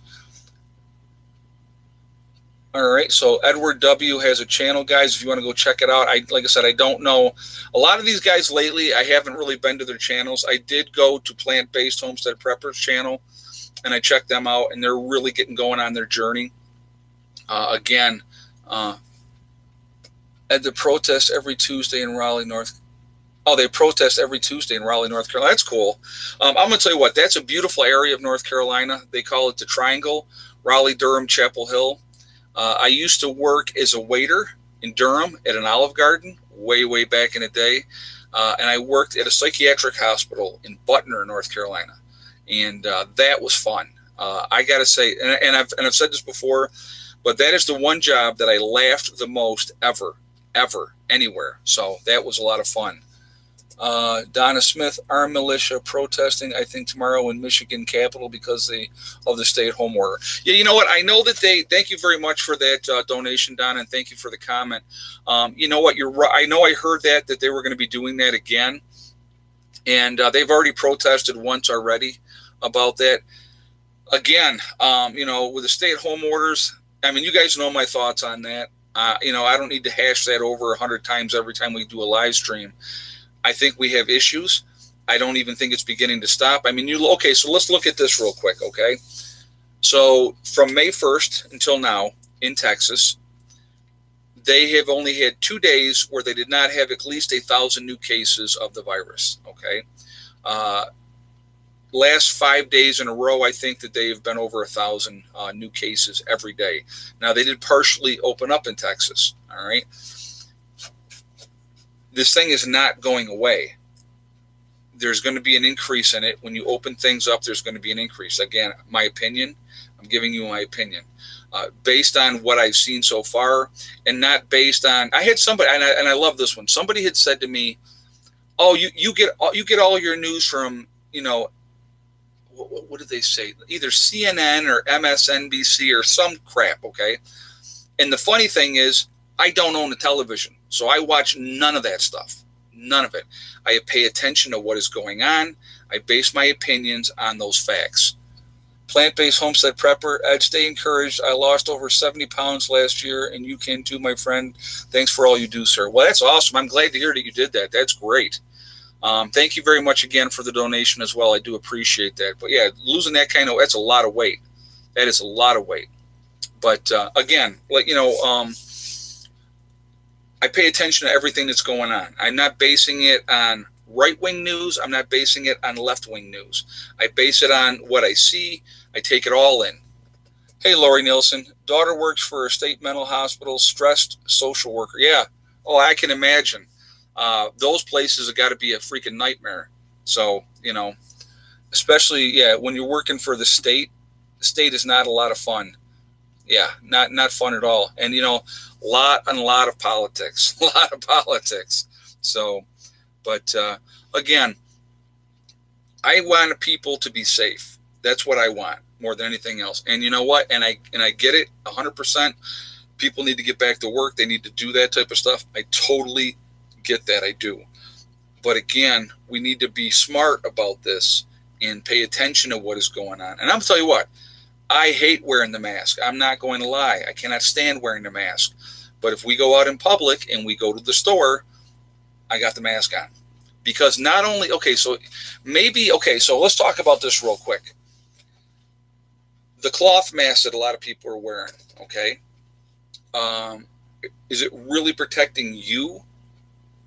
Speaker 1: All right, so Edward W. has a channel, guys. If you want to go check it out, like I said, I don't know. A lot of these guys lately, I haven't really been to their channels. I did go to Plant-Based Homestead Preppers channel, and I checked them out, and they're really getting going on their journey. Again, at the protest every Tuesday in Raleigh, North. Oh, they protest every Tuesday in Raleigh, North Carolina. That's cool. I'm going to tell you what, that's a beautiful area of North Carolina. They call it the Triangle, Raleigh, Durham, Chapel Hill. I used to work as a waiter in Durham at an Olive Garden way back in the day. And I worked at a psychiatric hospital in Butner, North Carolina. And that was fun. I got to say, and I've said this before, but that is the one job that I laughed the most ever, anywhere. So that was a lot of fun. Donna Smith, armed militia protesting, I think, tomorrow in Michigan Capitol because of the stay-at-home order. Yeah, you know what? I know that thank you very much for that donation, Donna, and thank you for the comment. You know what? You're right. I know I heard that they were going to be doing that again, and they've already protested once already about that. Again, with the stay-at-home orders, I mean, you guys know my thoughts on that. I don't need to hash that over 100 times every time we do a live stream. I think we have issues. I don't even think it's beginning to stop. I mean, okay, so let's look at this real quick, okay? So from May 1st until now in Texas, they have only had 2 days where they did not have at least 1,000 new cases of the virus, okay? Last 5 days in a row, I think that they've been over 1,000 new cases every day. Now, they did partially open up in Texas, all right? This thing is not going away. There's going to be an increase in it. When you open things up, there's going to be an increase. Again, my opinion, I'm giving you my opinion. Based on what I've seen so far, and not based on, I had somebody, and I love this one. Somebody had said to me, "Oh, you get all your news from, what did they say? Either CNN or MSNBC or some crap." Okay, and the funny thing is, I don't own a television, so I watch none of that stuff. None of it. I pay attention to what is going on. I base my opinions on those facts. Plant-based homestead prepper, Ed, stay encouraged. I lost over 70 pounds last year, and you can too, my friend. Thanks for all you do, sir. Well, that's awesome. I'm glad to hear that you did that. That's great. Thank you very much again for the donation as well. I do appreciate that. But yeah, losing that's a lot of weight. That is a lot of weight. But again, I pay attention to everything that's going on. I'm not basing it on right-wing news. I'm not basing it on left-wing news. I base it on what I see. I take it all in. Hey, Lori Nielsen, daughter works for a state mental hospital, stressed social worker. Yeah. Oh, I can imagine. Those places have got to be a freaking nightmare. So, especially, when you're working for the state is not a lot of fun. Yeah, not fun at all. And, lot of politics, a lot of politics. So, but again, I want people to be safe. That's what I want more than anything else. And you know what? And I get it 100%. People need to get back to work. They need to do that type of stuff. I totally get that. I do. But again, we need to be smart about this and pay attention to what is going on. And I'm tell you what, I hate wearing the mask. I'm not going to lie. I cannot stand wearing the mask. But if we go out in public and we go to the store, I got the mask on. Because not only, so let's talk about this real quick. The cloth mask that a lot of people are wearing, okay? Is it really protecting you?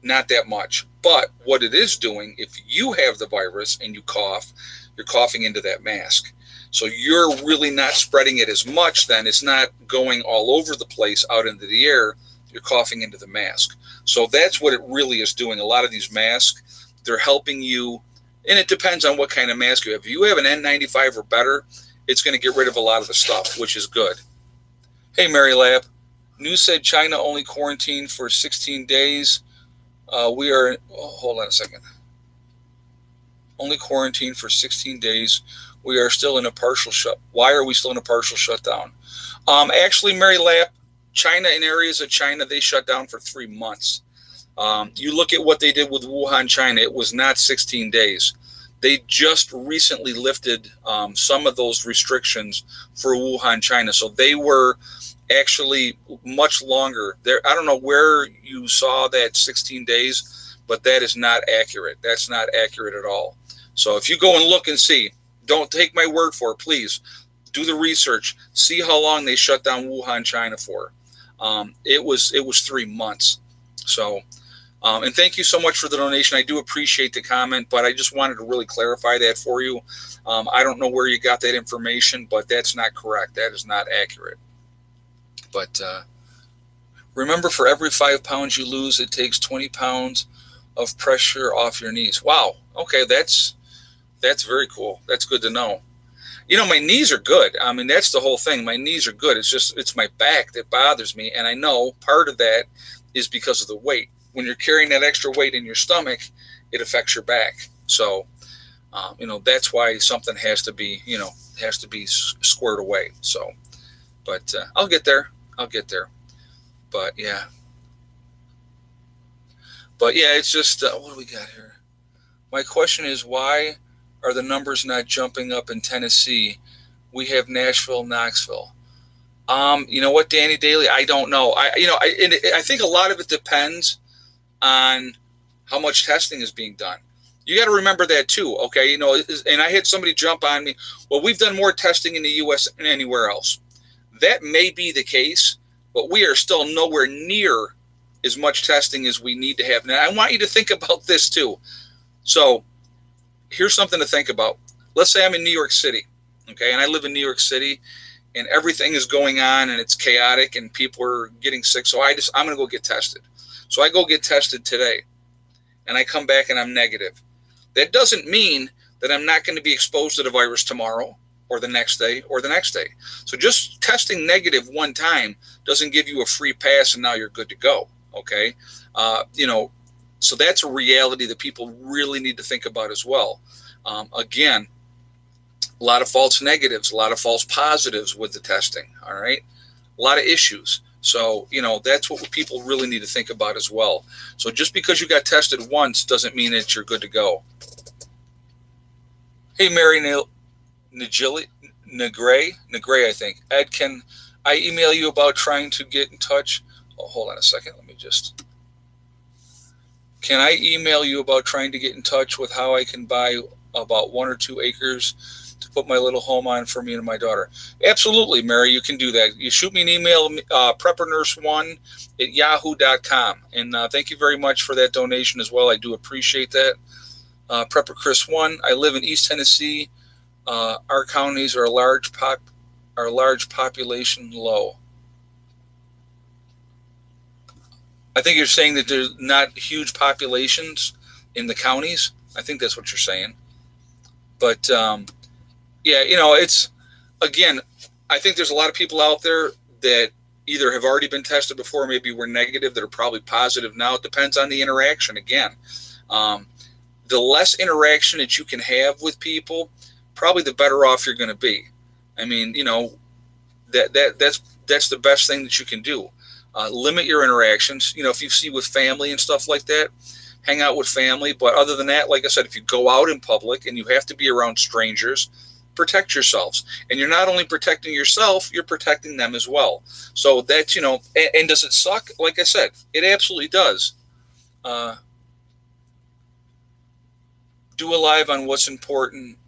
Speaker 1: Not that much. But what it is doing, if you have the virus and you cough, you're coughing into that mask. So you're really not spreading it as much then. It's not going all over the place out into the air. You're coughing into the mask. So that's what it really is doing. A lot of these masks, they're helping you. And it depends on what kind of mask you have. If you have an N95 or better, it's going to get rid of a lot of the stuff, which is good. Hey, Mary Lab. News said China only quarantined for 16 days. Hold on a second. Only quarantined for 16 days. We are still in a partial shut. Why are we still in a partial shutdown? Actually, Mary Lap, China, in areas of China, they shut down for 3 months. You look at what they did with Wuhan, China. It was not 16 days. They just recently lifted some of those restrictions for Wuhan, China. So they were actually much longer. There, I don't know where you saw that 16 days, but that is not accurate. That's not accurate at all. So if you go and look and see, don't take my word for it, please. Do the research. See how long they shut down Wuhan, China for. It was 3 months. So, and thank you so much for the donation. I do appreciate the comment, but I just wanted to really clarify that for you. I don't know where you got that information, but that's not correct. That is not accurate. But remember, for every 5 pounds you lose, it takes 20 pounds of pressure off your knees. Wow. Okay, that's very cool. That's good to know. You know, my knees are good. I mean, that's the whole thing. My knees are good. It's my back that bothers me. And I know part of that is because of the weight. When you're carrying that extra weight in your stomach, it affects your back. So, that's why something has to be squared away. So, but I'll get there. But yeah. It's just, what do we got here? My question is, why are the numbers not jumping up in Tennessee? We have Nashville, Knoxville. You know what, Danny Daly? I don't know. I think a lot of it depends on how much testing is being done. You got to remember that too, okay? And I had somebody jump on me. Well, we've done more testing in the U.S. than anywhere else. That may be the case, but we are still nowhere near as much testing as we need to have. Now, I want you to think about this too. So here's something to think about. Let's say I'm in New York City, okay, and I live in New York City, and everything is going on, and it's chaotic, and people are getting sick. So I'm going to go get tested. So I go get tested today, and I come back and I'm negative. That doesn't mean that I'm not going to be exposed to the virus tomorrow or the next day or the next day. So just testing negative one time doesn't give you a free pass and now you're good to go, okay? So that's a reality that people really need to think about as well. Again, a lot of false negatives, a lot of false positives with the testing, all right? A lot of issues. So, that's what people really need to think about as well. So just because you got tested once doesn't mean that you're good to go. Hey, Mary Negre, I think. Ed, can I email you about trying to get in touch? Oh, hold on a second. Can I email you about trying to get in touch with how I can buy about 1 or 2 acres to put my little home on for me and my daughter? Absolutely, Mary, you can do that. You shoot me an email, preppernurse1@yahoo.com. And thank you very much for that donation as well. I do appreciate that. Prepper Chris 1, I live in East Tennessee. Our counties are large population low. I think you're saying that there's not huge populations in the counties. I think that's what you're saying. But, it's, again, I think there's a lot of people out there that either have already been tested before, maybe were negative, that are probably positive now. It depends on the interaction. Again, the less interaction that you can have with people, probably the better off you're going to be. I mean, that's the best thing that you can do. Limit your interactions. If you see with family and stuff like that, hang out with family. But other than that, like I said, if you go out in public and you have to be around strangers, protect yourselves. And you're not only protecting yourself, you're protecting them as well. So that's, and does it suck? Like I said, it absolutely does. Do a live on what's important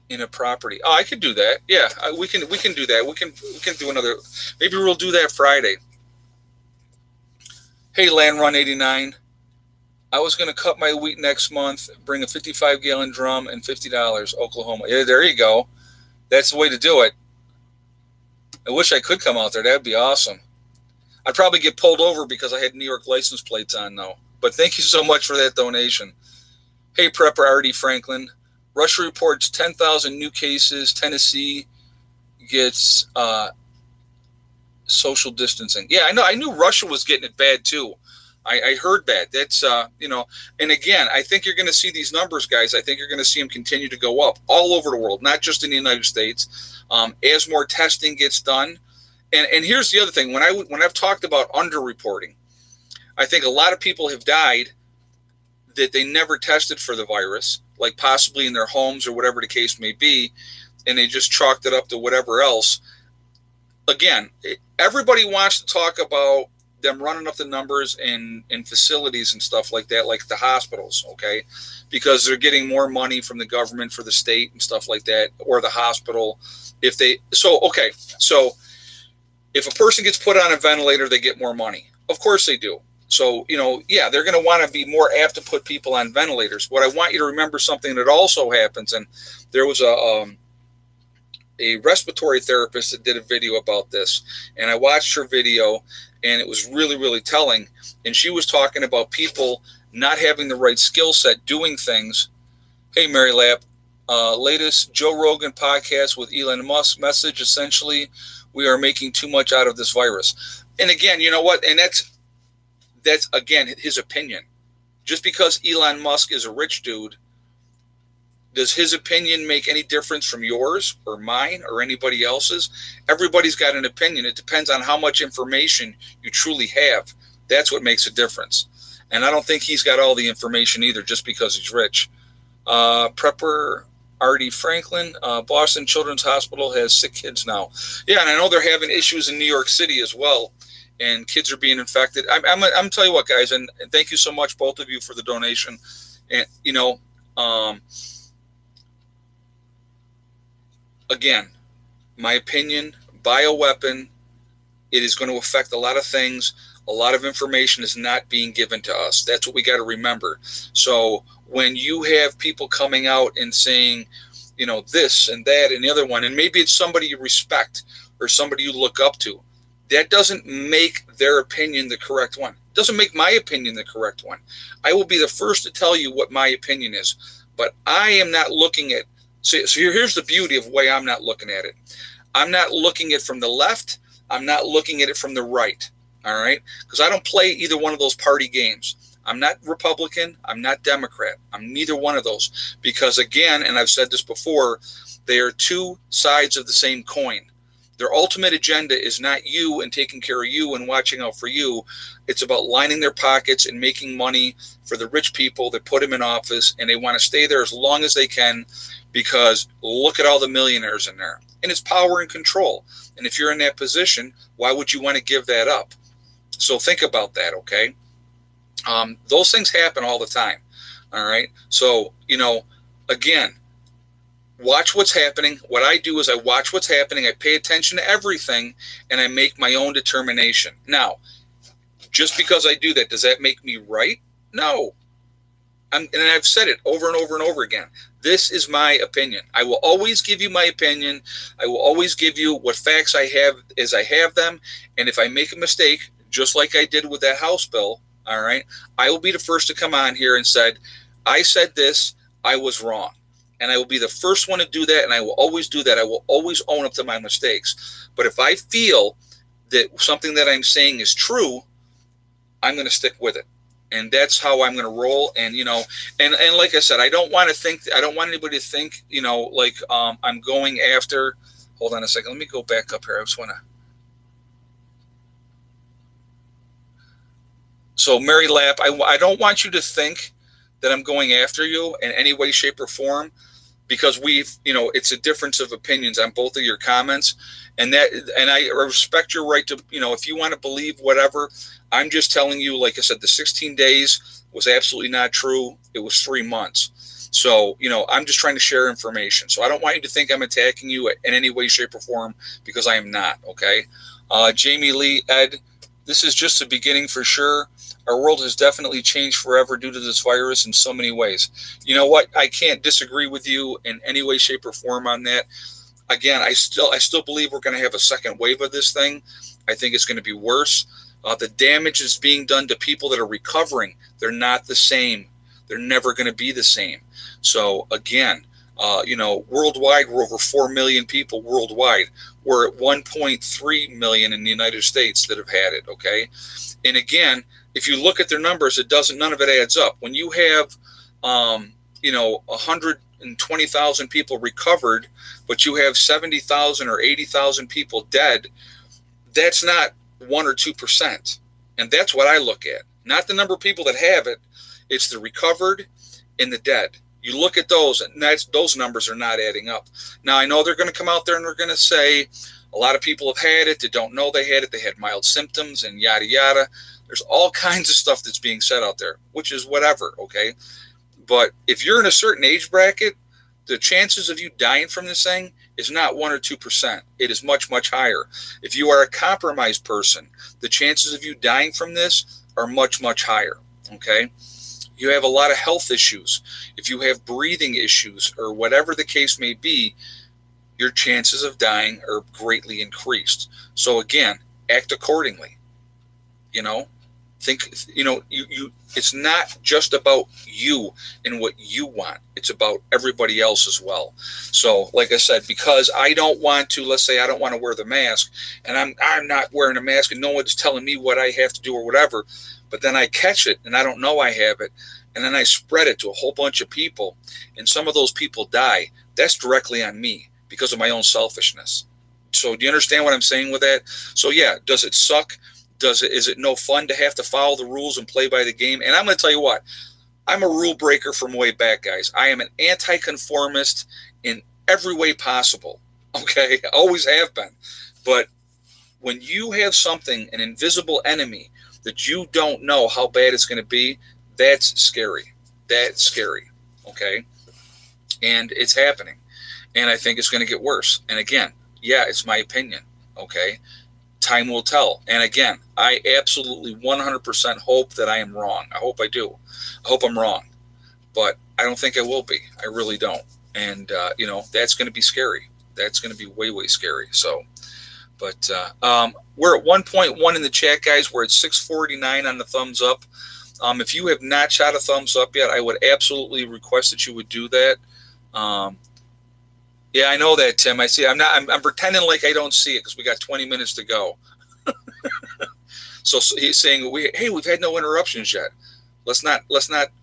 Speaker 1: in a property. Oh, I could do that. Yeah, we can do that. We can do another. Maybe we'll do that Friday. Hey, Land Run 89. I was going to cut my wheat next month, bring a 55-gallon drum and $50, Oklahoma. Yeah, there you go. That's the way to do it. I wish I could come out there. That'd be awesome. I'd probably get pulled over because I had New York license plates on, though. But thank you so much for that donation. Hey, Prepper Artie Franklin. Russia reports 10,000 new cases. Tennessee gets social distancing. Yeah, I know. I knew Russia was getting it bad too. I heard that. That's and again, I think you're going to see these numbers, guys. I think you're going to see them continue to go up all over the world, not just in the United States, as more testing gets done. And here's the other thing: when I've talked about underreporting, I think a lot of people have died that they never tested for the virus, like possibly in their homes or whatever the case may be, and they just chalked it up to whatever else. Again, everybody wants to talk about them running up the numbers in facilities and stuff like that, like the hospitals, okay? Because they're getting more money from the government for the state and stuff like that, or the hospital. So if a person gets put on a ventilator, they get more money. Of course they do. So, yeah, they're going to want to be more apt to put people on ventilators. What I want you to remember, something that also happens, and there was a respiratory therapist that did a video about this, and I watched her video, and it was really, really telling. And she was talking about people not having the right skill set doing things. Hey, Mary Lapp, latest Joe Rogan podcast with Elon Musk message, essentially, we are making too much out of this virus. And again, you know what? And that's again, his opinion. Just because Elon Musk is a rich dude, does his opinion make any difference from yours or mine or anybody else's? Everybody's got an opinion. It depends on how much information you truly have. That's what makes a difference. And I don't think he's got all the information either just because he's rich. Prepper Artie Franklin, Boston Children's Hospital has sick kids now. Yeah, and I know they're having issues in New York City as well, and kids are being infected. I'm tell you what, guys, and thank you so much, both of you, for the donation. And again, my opinion, bioweapon, it is going to affect a lot of things. A lot of information is not being given to us. That's what we got to remember. So when you have people coming out and saying, this and that and the other one, and maybe it's somebody you respect or somebody you look up to, that doesn't make their opinion the correct one. It doesn't make my opinion the correct one. I will be the first to tell you what my opinion is, but I am not looking at. So here's the beauty of the way I'm not looking at it. I'm not looking at it from the left. I'm not looking at it from the right. All right? Because I don't play either one of those party games. I'm not Republican. I'm not Democrat. I'm neither one of those. Because again, and I've said this before, they are two sides of the same coin. Their ultimate agenda is not you and taking care of you and watching out for you. It's about lining their pockets and making money for the rich people that put them in office, and they want to stay there as long as they can because look at all the millionaires in there. And it's power and control. And if you're in that position, why would you want to give that up? So think about that, okay? Those things happen all the time, all right? So, again, watch what's happening. What I do is I watch what's happening. I pay attention to everything, and I make my own determination. Now, just because I do that, does that make me right? No. And I've said it over and over and over again. This is my opinion. I will always give you my opinion. I will always give you what facts I have as I have them. And if I make a mistake, just like I did with that House bill, all right, I will be the first to come on here and said, I said this, I was wrong. And I will be the first one to do that, and I will always do that. I will always own up to my mistakes. But if I feel that something that I'm saying is true, I'm going to stick with it. And that's how I'm going to roll. And, and like I said, I don't want anybody to think, like I'm going after, hold on a second. Let me go back up here. I just want to. So Mary Lapp, I don't want you to think that I'm going after you in any way, shape, or form, because it's a difference of opinions on both of your comments, and I respect your right to, if you want to believe whatever. I'm just telling you, like I said, the 16 days was absolutely not true. It was 3 months. So, I'm just trying to share information. So I don't want you to think I'm attacking you in any way, shape, or form, because I am not, okay? Jamie Lee, Ed, this is just the beginning for sure. Our world has definitely changed forever due to this virus in so many ways. You know what? I can't disagree with you in any way, shape, or form on that. Again, I still believe we're going to have a second wave of this thing. I think it's going to be worse. The damage is being done to people that are recovering. They're not the same. They're never going to be the same. So again, worldwide, we're over 4 million people worldwide. We're at 1.3 million in the United States that have had it. Okay. And again, if you look at their numbers, none of it adds up. When you have, 120,000 people recovered, but you have 70,000 or 80,000 people dead, that's not 1 or 2%. And that's what I look at. not the number of people that have it. It's the recovered and the dead. You look at those, and those numbers are not adding up. Now, I know they're going to come out there and they're going to say a lot of people have had it. They don't know they had it. They had mild symptoms and yada, yada. There's all kinds of stuff that's being said out there, which is whatever, okay? But if you're in a certain age bracket, the chances of you dying from this thing is not 1 or 2%. It is much, much higher. If you are a compromised person, the chances of you dying from this are much, much higher, okay? You have a lot of health issues. If you have breathing issues or whatever the case may be, your chances of dying are greatly increased. So again, act accordingly. Think, it's not just about you and what you want. It's about everybody else as well. So like I said, because I don't want to, let's say I don't want to wear the mask, and I'm not wearing a mask and no one's telling me what I have to do or whatever, but then I catch it and I don't know I have it, and then I spread it to a whole bunch of people, and some of those people die. That's directly on me because of my own selfishness. So do you understand what I'm saying with that? So yeah, does it suck? Is it no fun to have to follow the rules and play by the game? And I'm going to tell you what, I'm a rule breaker from way back, guys. I am an anti-conformist in every way possible. Okay, I always have been. But when you have something, an invisible enemy that you don't know how bad it's going to be, that's scary. That's scary. Okay, and it's happening, and I think it's going to get worse. And again, yeah, it's my opinion. Okay. Time will tell. And again, I absolutely 100% hope that I am wrong. I hope I do. I hope I'm wrong. But I don't think I will be. I really don't. And, that's going to be scary. That's going to be way, way scary. So, but we're at 1.1 in the chat, guys. We're at 649 on the thumbs up. If you have not shot a thumbs up yet, I would absolutely request that you would do that. Yeah, I know that, Tim. I see. I'm pretending like I don't see it because we got 20 minutes to go. So he's saying, we've had no interruptions yet. Let's not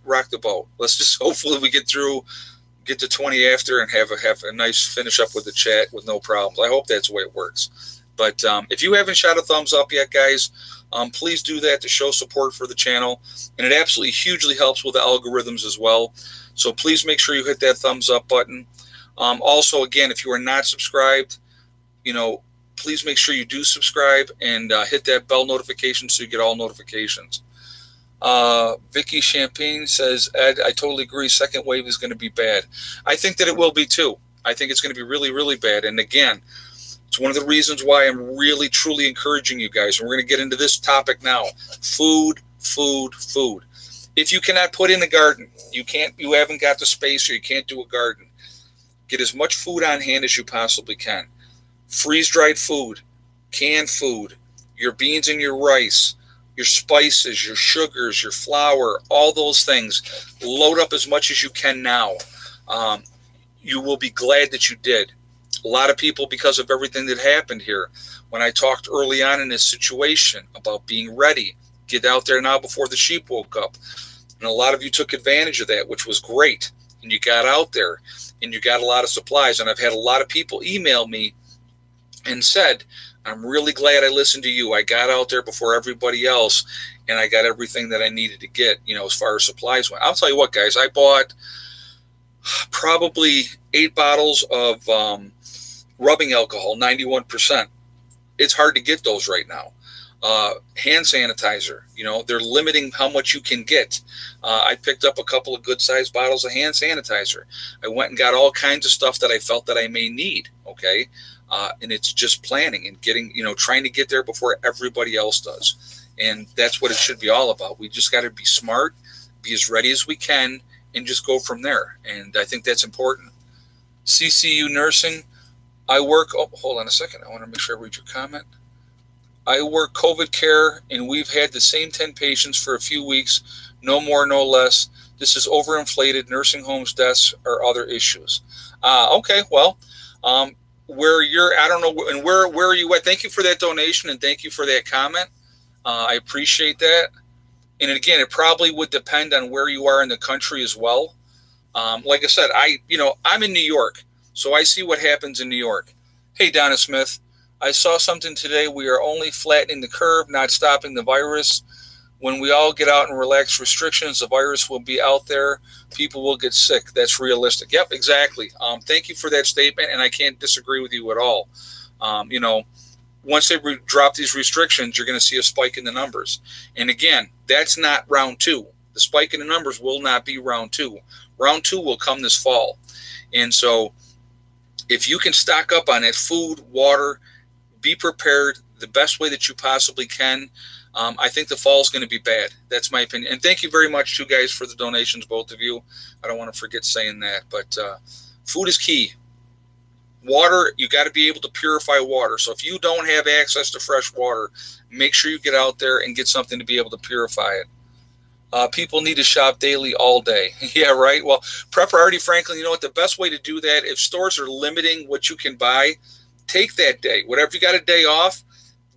Speaker 1: rock the boat. Let's just hopefully we get to 20 after and have a nice finish up with the chat with no problems. I hope that's the way it works. But if you haven't shot a thumbs up yet, guys, please do that to show support for the channel, and it absolutely hugely helps with the algorithms as well. So please make sure you hit that thumbs up button. Also, again, if you are not subscribed, please make sure you do subscribe and hit that bell notification so you get all notifications. Vicky Champagne says, Ed, I totally agree. Second wave is going to be bad. I think that it will be too. I think it's going to be really, really bad. And again, it's one of the reasons why I'm really, truly encouraging you guys. And we're going to get into this topic now. Food. If you cannot put in a garden, you haven't got the space or you can't do a garden, get as much food on hand as you possibly can. Freeze-dried food, canned food, your beans and your rice, your spices, your sugars, your flour, all those things. Load up as much as you can now. You will be glad that you did. A lot of people, because of everything that happened here, when I talked early on in this situation about being ready, get out there now before the sheep woke up. And a lot of you took advantage of that, which was great. And you got out there and you got a lot of supplies. And I've had a lot of people email me and said, I'm really glad I listened to you. I got out there before everybody else and I got everything that I needed to get, as far as supplies went. I'll tell you what, guys, I bought probably 8 bottles of rubbing alcohol, 91%. It's hard to get those right now. Hand sanitizer, they're limiting how much you can get. I picked up a couple of good sized bottles of hand sanitizer. I went and got all kinds of stuff that I felt that I may need. Okay. And it's just planning and getting, trying to get there before everybody else does. And that's what it should be all about. We just got to be smart, be as ready as we can, and just go from there. And I think that's important. CCU nursing. Hold on a second. I want to make sure I read your comment. I work COVID care, and we've had the same 10 patients for a few weeks, no more, no less. This is overinflated. Nursing homes, deaths, or other issues. Okay, well, where you're, I don't know, and where are you at? Thank you for that donation, and thank you for that comment. I appreciate that. And again, it probably would depend on where you are in the country as well. Like I said, I'm in New York, so I see what happens in New York. Hey, Donna Smith. I saw something today. We are only flattening the curve, not stopping the virus. when we all get out and relax restrictions, the virus will be out there. People will get sick. That's realistic. Yep, exactly. Thank you for that statement, and I can't disagree with you at all. You know, once they drop these restrictions, you're going to see a spike in the numbers. And again, that's not round two. The spike in the numbers will not be round two. Round two will come this fall. And so if you can stock up on it, food, water, be prepared the best way that you possibly can. I think the fall is going to be bad. That's my opinion. And thank you very much, too, guys, for the donations, both of you. I don't want to forget saying that. But food is key. Water, you got to be able to purify water. So if you don't have access to fresh water, make sure you get out there and get something to be able to purify it. People need to shop daily all day. Yeah, right. Well, Prepper Artie Franklin, you know what? The best way to do that, if stores are limiting what you can buy, take that day. Whatever you got a day off,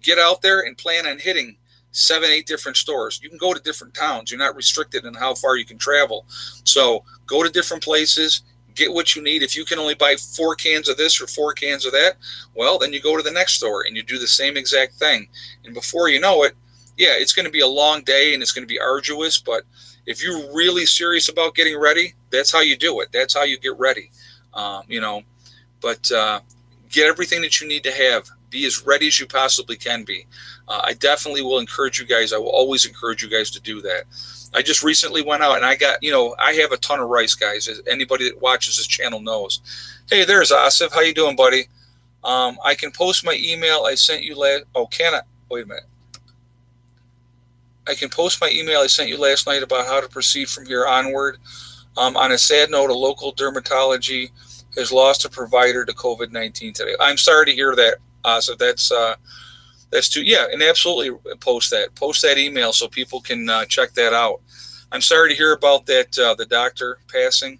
Speaker 1: get out there and plan on hitting 7, 8 different stores. You can go to different towns. You're not restricted in how far you can travel. So go to different places, get what you need. If you can only buy 4 cans of this or 4 cans of that, well, then you go to the next store and you do the same exact thing. And before you know it, yeah, it's going to be a long day and it's going to be arduous. But if you're really serious about getting ready, that's how you do it. That's how you get ready. But get everything that you need to have. Be as ready as you possibly can be. I definitely will encourage you guys. I will always encourage you guys to do that. I just recently went out and I got, I have a ton of rice, guys. As anybody that watches this channel knows. Hey, there's Asif. How you doing, buddy? I can post my email I sent you last. Oh, can I? Wait a minute. I can post my email I sent you last night about how to proceed from here onward. On a sad note, a local dermatology has lost a provider to COVID-19 today. I'm sorry to hear that, Asif. That's too, yeah, and absolutely post that email so people can check that out. I'm sorry to hear about that, the doctor passing.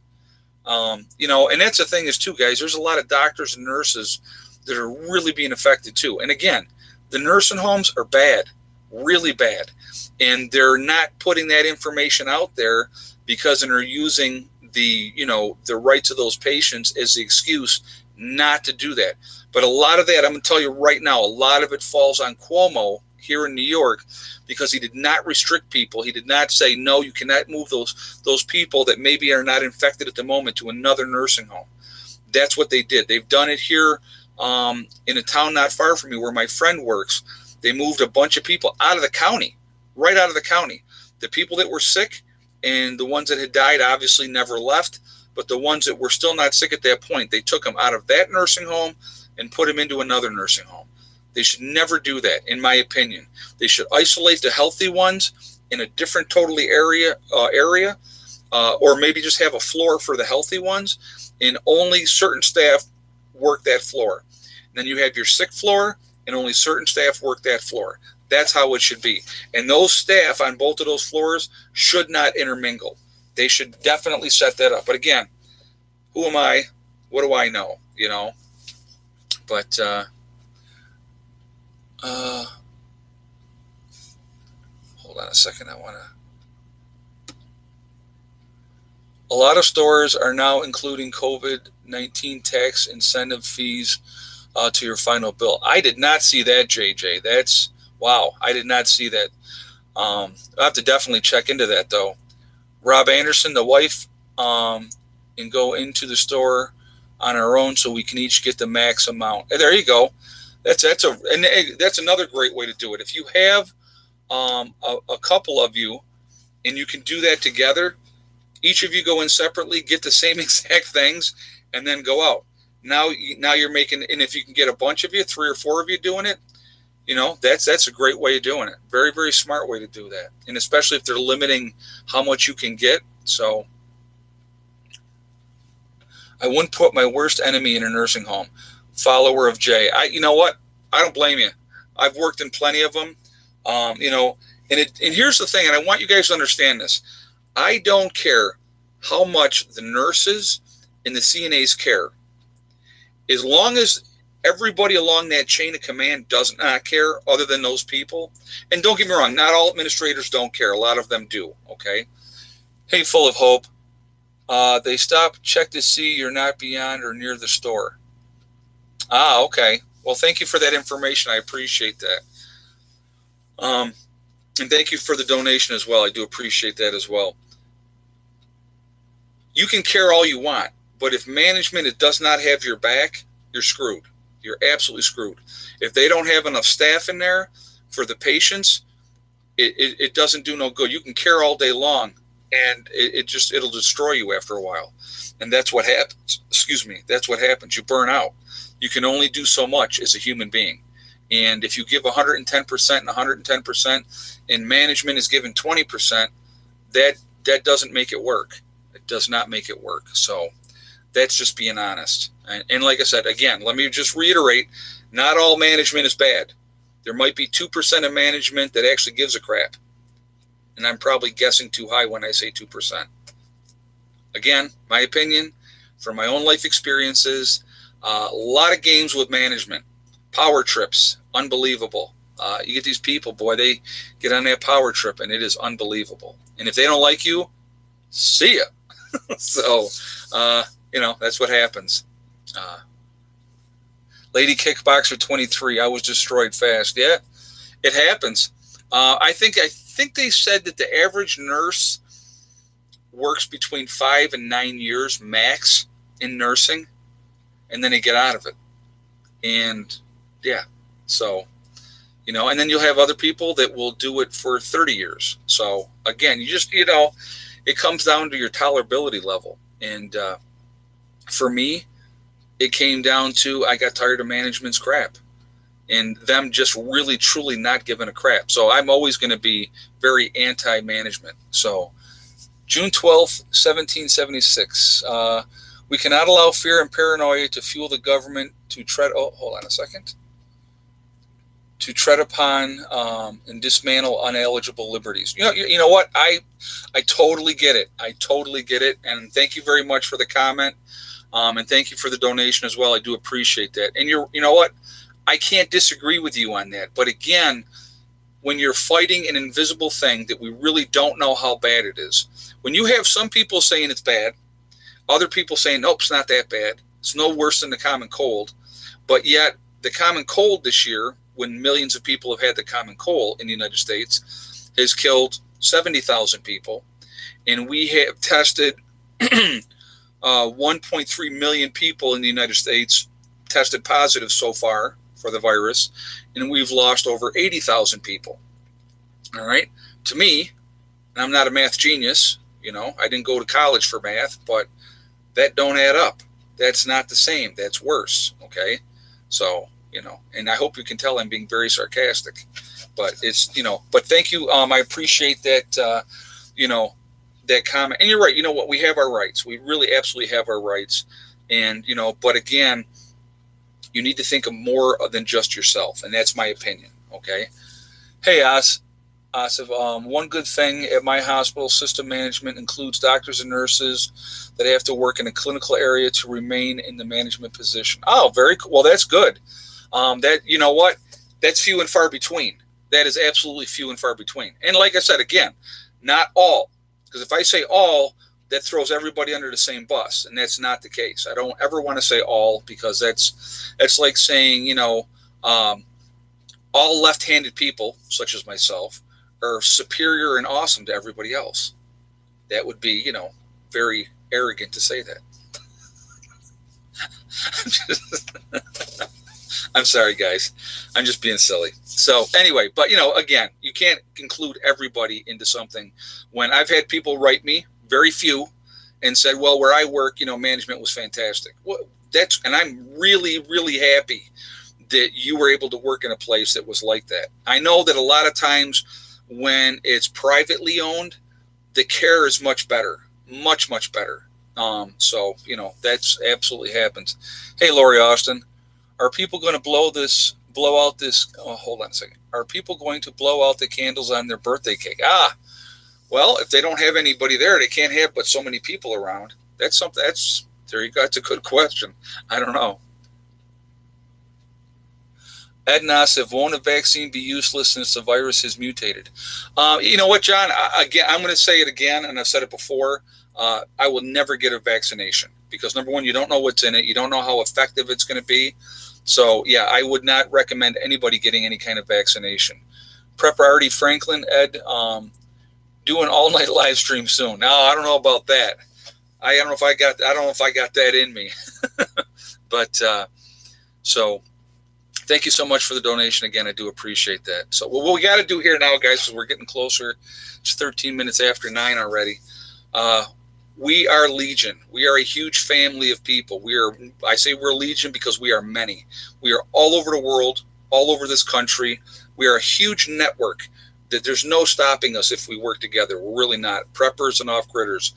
Speaker 1: And that's the thing is too, guys, there's a lot of doctors and nurses that are really being affected too. And again, the nursing homes are bad, really bad. And they're not putting that information out there because they're using the rights of those patients as the excuse not to do that. But a lot of that, I'm going to tell you right now, a lot of it falls on Cuomo here in New York because he did not restrict people. He did not say, no, you cannot move those people that maybe are not infected at the moment to another nursing home. That's what they did. They've done it here in a town not far from me where my friend works. They moved a bunch of people out of the county, right out of the county. The people that were sick and the ones that had died obviously never left. But the ones that were still not sick at that point, they took them out of that nursing home and put them into another nursing home. They should never do that, in my opinion. They should isolate the healthy ones in a different totally area, or maybe just have a floor for the healthy ones, and only certain staff work that floor. And then you have your sick floor, and only certain staff work that floor. That's how it should be. And those staff on both of those floors should not intermingle. They should definitely set that up. But again, who am I? What do I know? But hold on a second. A lot of stores are now including COVID-19 tax incentive fees to your final bill. I did not see that, JJ. That's wow. I did not see that. I'll have to definitely check into that though. Rob Anderson, the wife, and go into the store on our own so we can each get the max amount. And there you go. That's another great way to do it. If you have a couple of you and you can do that together, each of you go in separately, get the same exact things, and then go out. Now you're making, and if you can get a bunch of you, 3 or 4 of you doing it, that's a great way of doing it. Very, very smart way to do that. And especially if they're limiting how much you can get. So I wouldn't put my worst enemy in a nursing home. Follower of Jay. You know what? I don't blame you. I've worked in plenty of them. And here's the thing, and I want you guys to understand this. I don't care how much the nurses and the CNAs care. As long as everybody along that chain of command does not care other than those people. And don't get me wrong, not all administrators don't care. A lot of them do, okay? Hey, Full of Hope. They stop, check to see you're not beyond or near the store. Okay. Well, thank you for that information. I appreciate that. And thank you for the donation as well. I do appreciate that as well. You can care all you want, but if management does not have your back, you're screwed. You're absolutely screwed. If they don't have enough staff in there for the patients, it doesn't do no good. You can care all day long, and it'll destroy you after a while. And that's what happens. Excuse me. That's what happens. You burn out. You can only do so much as a human being. And if you give 110% and 110%, and management is given 20%, that doesn't make it work. It does not make it work. So that's just being honest. And like I said, again, let me just reiterate, not all management is bad. There might be 2% of management that actually gives a crap. And I'm probably guessing too high when I say 2%. Again, my opinion, from my own life experiences, a lot of games with management. Power trips, unbelievable. You get these people, boy, they get on that power trip, and it is unbelievable. And if they don't like you, see ya. So, that's what happens. Lady Kickboxer 23, I was destroyed fast. Yeah, it happens. I think they said that the average nurse works between 5 and 9 years max in nursing, and then they get out of it. And yeah, so, and then you'll have other people that will do it for 30 years. So again, you just, it comes down to your tolerability level. And for me, it came down to I got tired of management's crap and them just really, truly not giving a crap. So I'm always going to be very anti-management. So June 12th, 1776. We cannot allow fear and paranoia to fuel the government to tread upon and dismantle uneligible liberties. You know what? I totally get it. I totally get it. And thank you very much for the comment. And thank you for the donation as well. I do appreciate that. And you know what? I can't disagree with you on that. But again, when you're fighting an invisible thing that we really don't know how bad it is, when you have some people saying it's bad, other people saying, nope, it's not that bad. It's no worse than the common cold. But yet the common cold this year, when millions of people have had the common cold in the United States, has killed 70,000 people. And we have tested 1.3 million people in the United States tested positive so far for the virus. And we've lost over 80,000 people. All right. To me, and I'm not a math genius, I didn't go to college for math, but that don't add up. That's not the same. That's worse. Okay. So, and I hope you can tell I'm being very sarcastic, but it's, but thank you. I appreciate that, that comment. And you're right. You know what? We have our rights. We really absolutely have our rights. And, but again, you need to think of more than just yourself. And that's my opinion. Okay. Hey, Asif, one good thing at my hospital, system management includes doctors and nurses that have to work in a clinical area to remain in the management position. Oh, very cool. Well, that's good. That, you know what? That's few and far between. That is absolutely few and far between. And like I said, again, not all. Because if I say all, that throws everybody under the same bus. And that's not the case. I don't ever want to say all, because that's like saying, all left-handed people, such as myself, are superior and awesome to everybody else. That would be, very arrogant to say that. I'm sorry, guys. I'm just being silly. So anyway, but again, you can't include everybody into something. When I've had people write me, very few, and said, well, where I work, management was fantastic. Well, and I'm really, really happy that you were able to work in a place that was like that. I know that a lot of times when it's privately owned, the care is much better, much, much better. So, that's absolutely happens. Hey, Lori Austin, are people going to blow out this? Oh, hold on a second. Are people going to blow out the candles on their birthday cake? Well, if they don't have anybody there, they can't have but so many people around. There you go. That's a good question. I don't know. Ed Nassif, won't a vaccine be useless since the virus is mutated? You know what, John? Again, I'm going to say it again, and I've said it before. I will never get a vaccination because, number one, you don't know what's in it. You don't know how effective it's going to be. So, yeah, I would not recommend anybody getting any kind of vaccination. Prepper Artie Franklin, Ed, do an all-night live stream soon. Now, I don't know about that. I don't know if I got that in me. But so thank you so much for the donation again. I do appreciate that. So what we got to do here now, guys, because we're getting closer. It's 13 minutes after 9 already. We are Legion. We are a huge family of people. I say we're Legion because we are many. We are all over the world, all over this country. We are a huge network that there's no stopping us if we work together. We're really not. Preppers and off-gridders.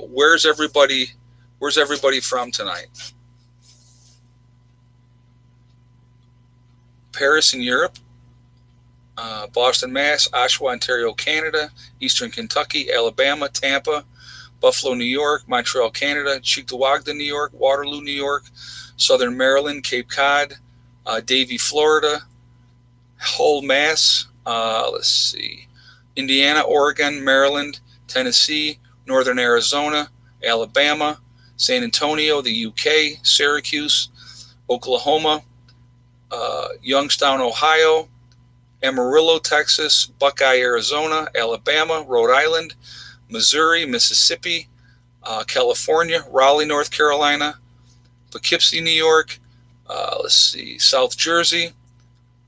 Speaker 1: Where's everybody from tonight? Paris in Europe, Boston, Mass, Oshawa, Ontario, Canada, Eastern Kentucky, Alabama, Tampa, Buffalo, New York, Montreal, Canada, Cheektowaga, New York, Waterloo, New York, Southern Maryland, Cape Cod, Davie, Florida, Hull, Mass, let's see, Indiana, Oregon, Maryland, Tennessee, Northern Arizona, Alabama, San Antonio, the UK, Syracuse, Oklahoma, Youngstown, Ohio, Amarillo, Texas, Buckeye, Arizona, Alabama, Rhode Island, Missouri, Mississippi, California, Raleigh, North Carolina, Poughkeepsie, New York, let's see, South Jersey,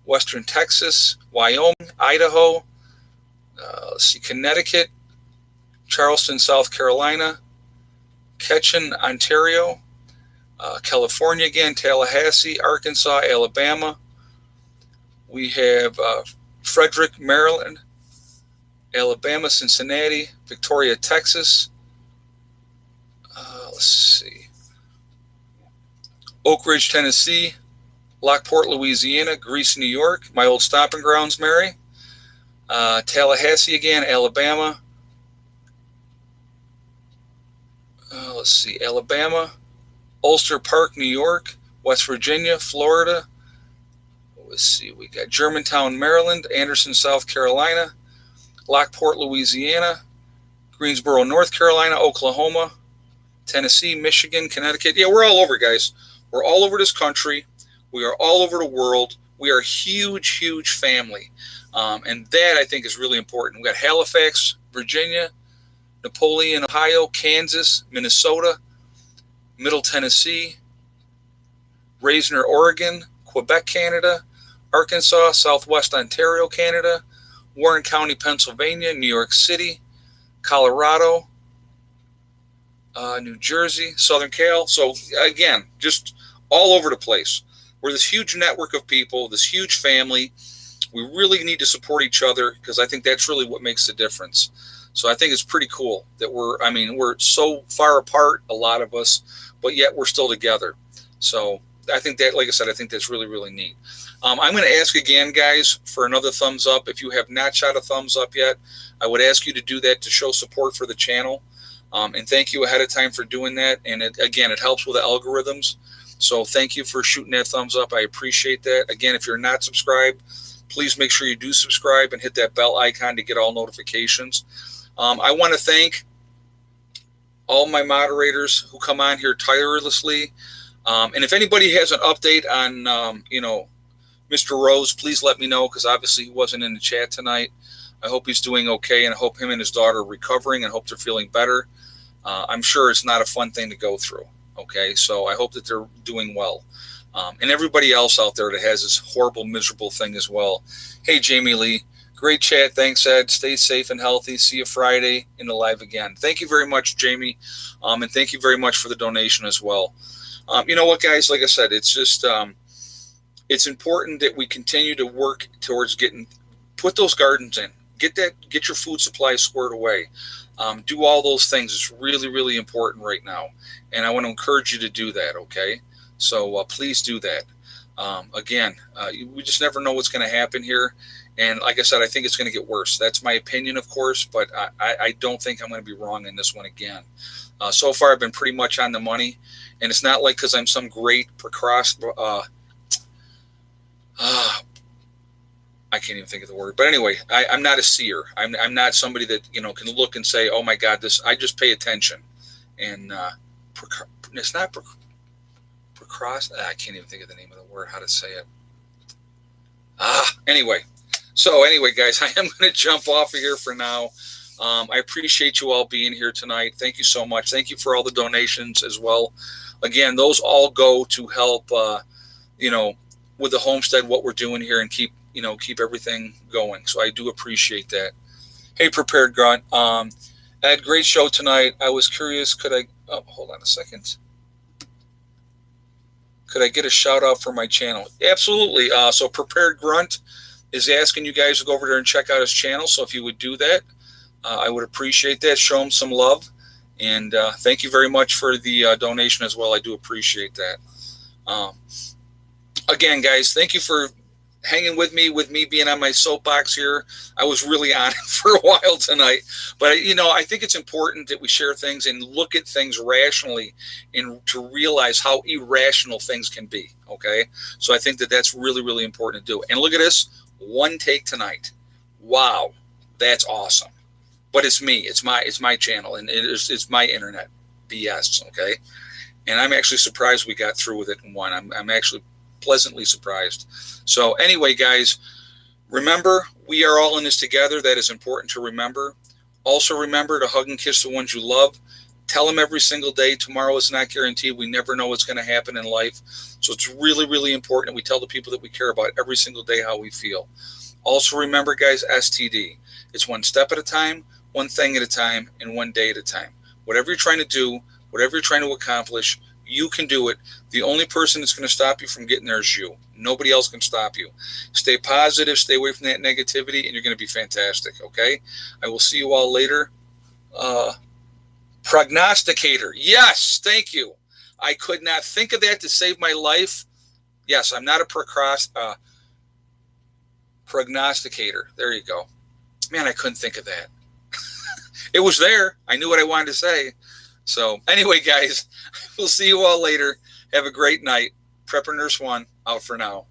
Speaker 1: Western Texas, Wyoming, Idaho, let's see, Connecticut, Charleston, South Carolina, Ketchikan, Ontario, California again, Tallahassee, Arkansas, Alabama. We have Frederick, Maryland, Alabama, Cincinnati, Victoria, Texas. Let's see. Oak Ridge, Tennessee, Lockport, Louisiana, Greece, New York, my old stomping grounds, Mary. Tallahassee again, Alabama. Let's see, Alabama, Ulster Park, New York, West Virginia, Florida. Let's see, we got Germantown, Maryland, Anderson, South Carolina, Lockport, Louisiana, Greensboro, North Carolina, Oklahoma, Tennessee, Michigan, Connecticut. Yeah, we're all over, guys. We're all over this country. We are all over the world. We are a huge, huge family. And that, I think, is really important. We got Halifax, Virginia, Napoleon, Ohio, Kansas, Minnesota, Middle Tennessee, Reisner, Oregon, Quebec, Canada, Arkansas, Southwest Ontario, Canada, Warren County, Pennsylvania, New York City, Colorado, New Jersey, Southern Cal. So again, just all over the place. We're this huge network of people, this huge family. We really need to support each other because I think that's really what makes the difference. So I think it's pretty cool that we're so far apart, a lot of us, but yet we're still together. So I think that, like I said, I think that's really, really neat. I'm going to ask again, guys, for another thumbs up. If you have not shot a thumbs up yet, I would ask you to do that to show support for the channel. And thank you ahead of time for doing that. And it helps with the algorithms. So thank you for shooting that thumbs up. I appreciate that. Again, if you're not subscribed, please make sure you do subscribe and hit that bell icon to get all notifications. I want to thank all my moderators who come on here tirelessly. And if anybody has an update on, Mr. Rose, please let me know because obviously he wasn't in the chat tonight. I hope he's doing okay, and I hope him and his daughter are recovering and hope they're feeling better. I'm sure it's not a fun thing to go through. Okay, so I hope that they're doing well. And everybody else out there that has this horrible, miserable thing as well. Hey, Jamie Lee, great chat. Thanks, Ed. Stay safe and healthy. See you Friday in the live again. Thank you very much, Jamie. And thank you very much for the donation as well. You know what, guys? Like I said, it's just it's important that we continue to work towards put those gardens in. Get your food supply squared away. Do all those things. It's really, really important right now. And I want to encourage you to do that, okay? So please do that. Again, we just never know what's going to happen here. And like I said, I think it's going to get worse. That's my opinion, of course, but I don't think I'm going to be wrong in this one again. So far, I've been pretty much on the money. And it's not like because I'm some great I can't even think of the word. But anyway, I'm not a seer. I'm not somebody that, can look and say, oh, my God, I just pay attention. And it's not I can't even think of the name of the word, how to say it. Anyway, So anyway, guys, I am going to jump off of here for now. I appreciate you all being here tonight. Thank you so much. Thank you for all the donations as well. Again, those all go to help, you know, with the homestead, what we're doing here, and keep everything going. So I do appreciate that. Hey, Prepared Grunt. Ed, great show tonight. I was curious, hold on a second. Could I get a shout out for my channel? Absolutely. So Prepared Grunt is asking you guys to go over there and check out his channel. So if you would do that, I would appreciate that. Show him some love. And thank you very much for the donation as well. I do appreciate that. Again, guys, thank you for hanging with me being on my soapbox here. I was really on it for a while tonight. But, I think it's important that we share things and look at things rationally and to realize how irrational things can be, okay? So I think that that's really, really important to do. And look at this, one take tonight. Wow, that's awesome. But it's me. It's my channel, and it's my internet BS, okay? And I'm actually surprised we got through with it in one. I'm actually pleasantly surprised. So anyway, guys, remember, we are all in this together. That is important to remember. Also remember to hug and kiss the ones you love. Tell them every single day, tomorrow is not guaranteed. We never know what's going to happen in life. So it's really, really important that we tell the people that we care about every single day how we feel. Also remember, guys, STD. It's one step at a time, one thing at a time, and one day at a time. Whatever you're trying to do, whatever you're trying to accomplish, you can do it. The only person that's going to stop you from getting there is you. Nobody else can stop you. Stay positive, stay away from that negativity, and you're going to be fantastic, okay? I will see you all later. Prognosticator. Yes, thank you. I could not think of that to save my life. Yes, I'm not a prognosticator. There you go. Man, I couldn't think of that. It was there. I knew what I wanted to say. So anyway, guys, we'll see you all later. Have a great night. Prepper Nurse 1 out for now.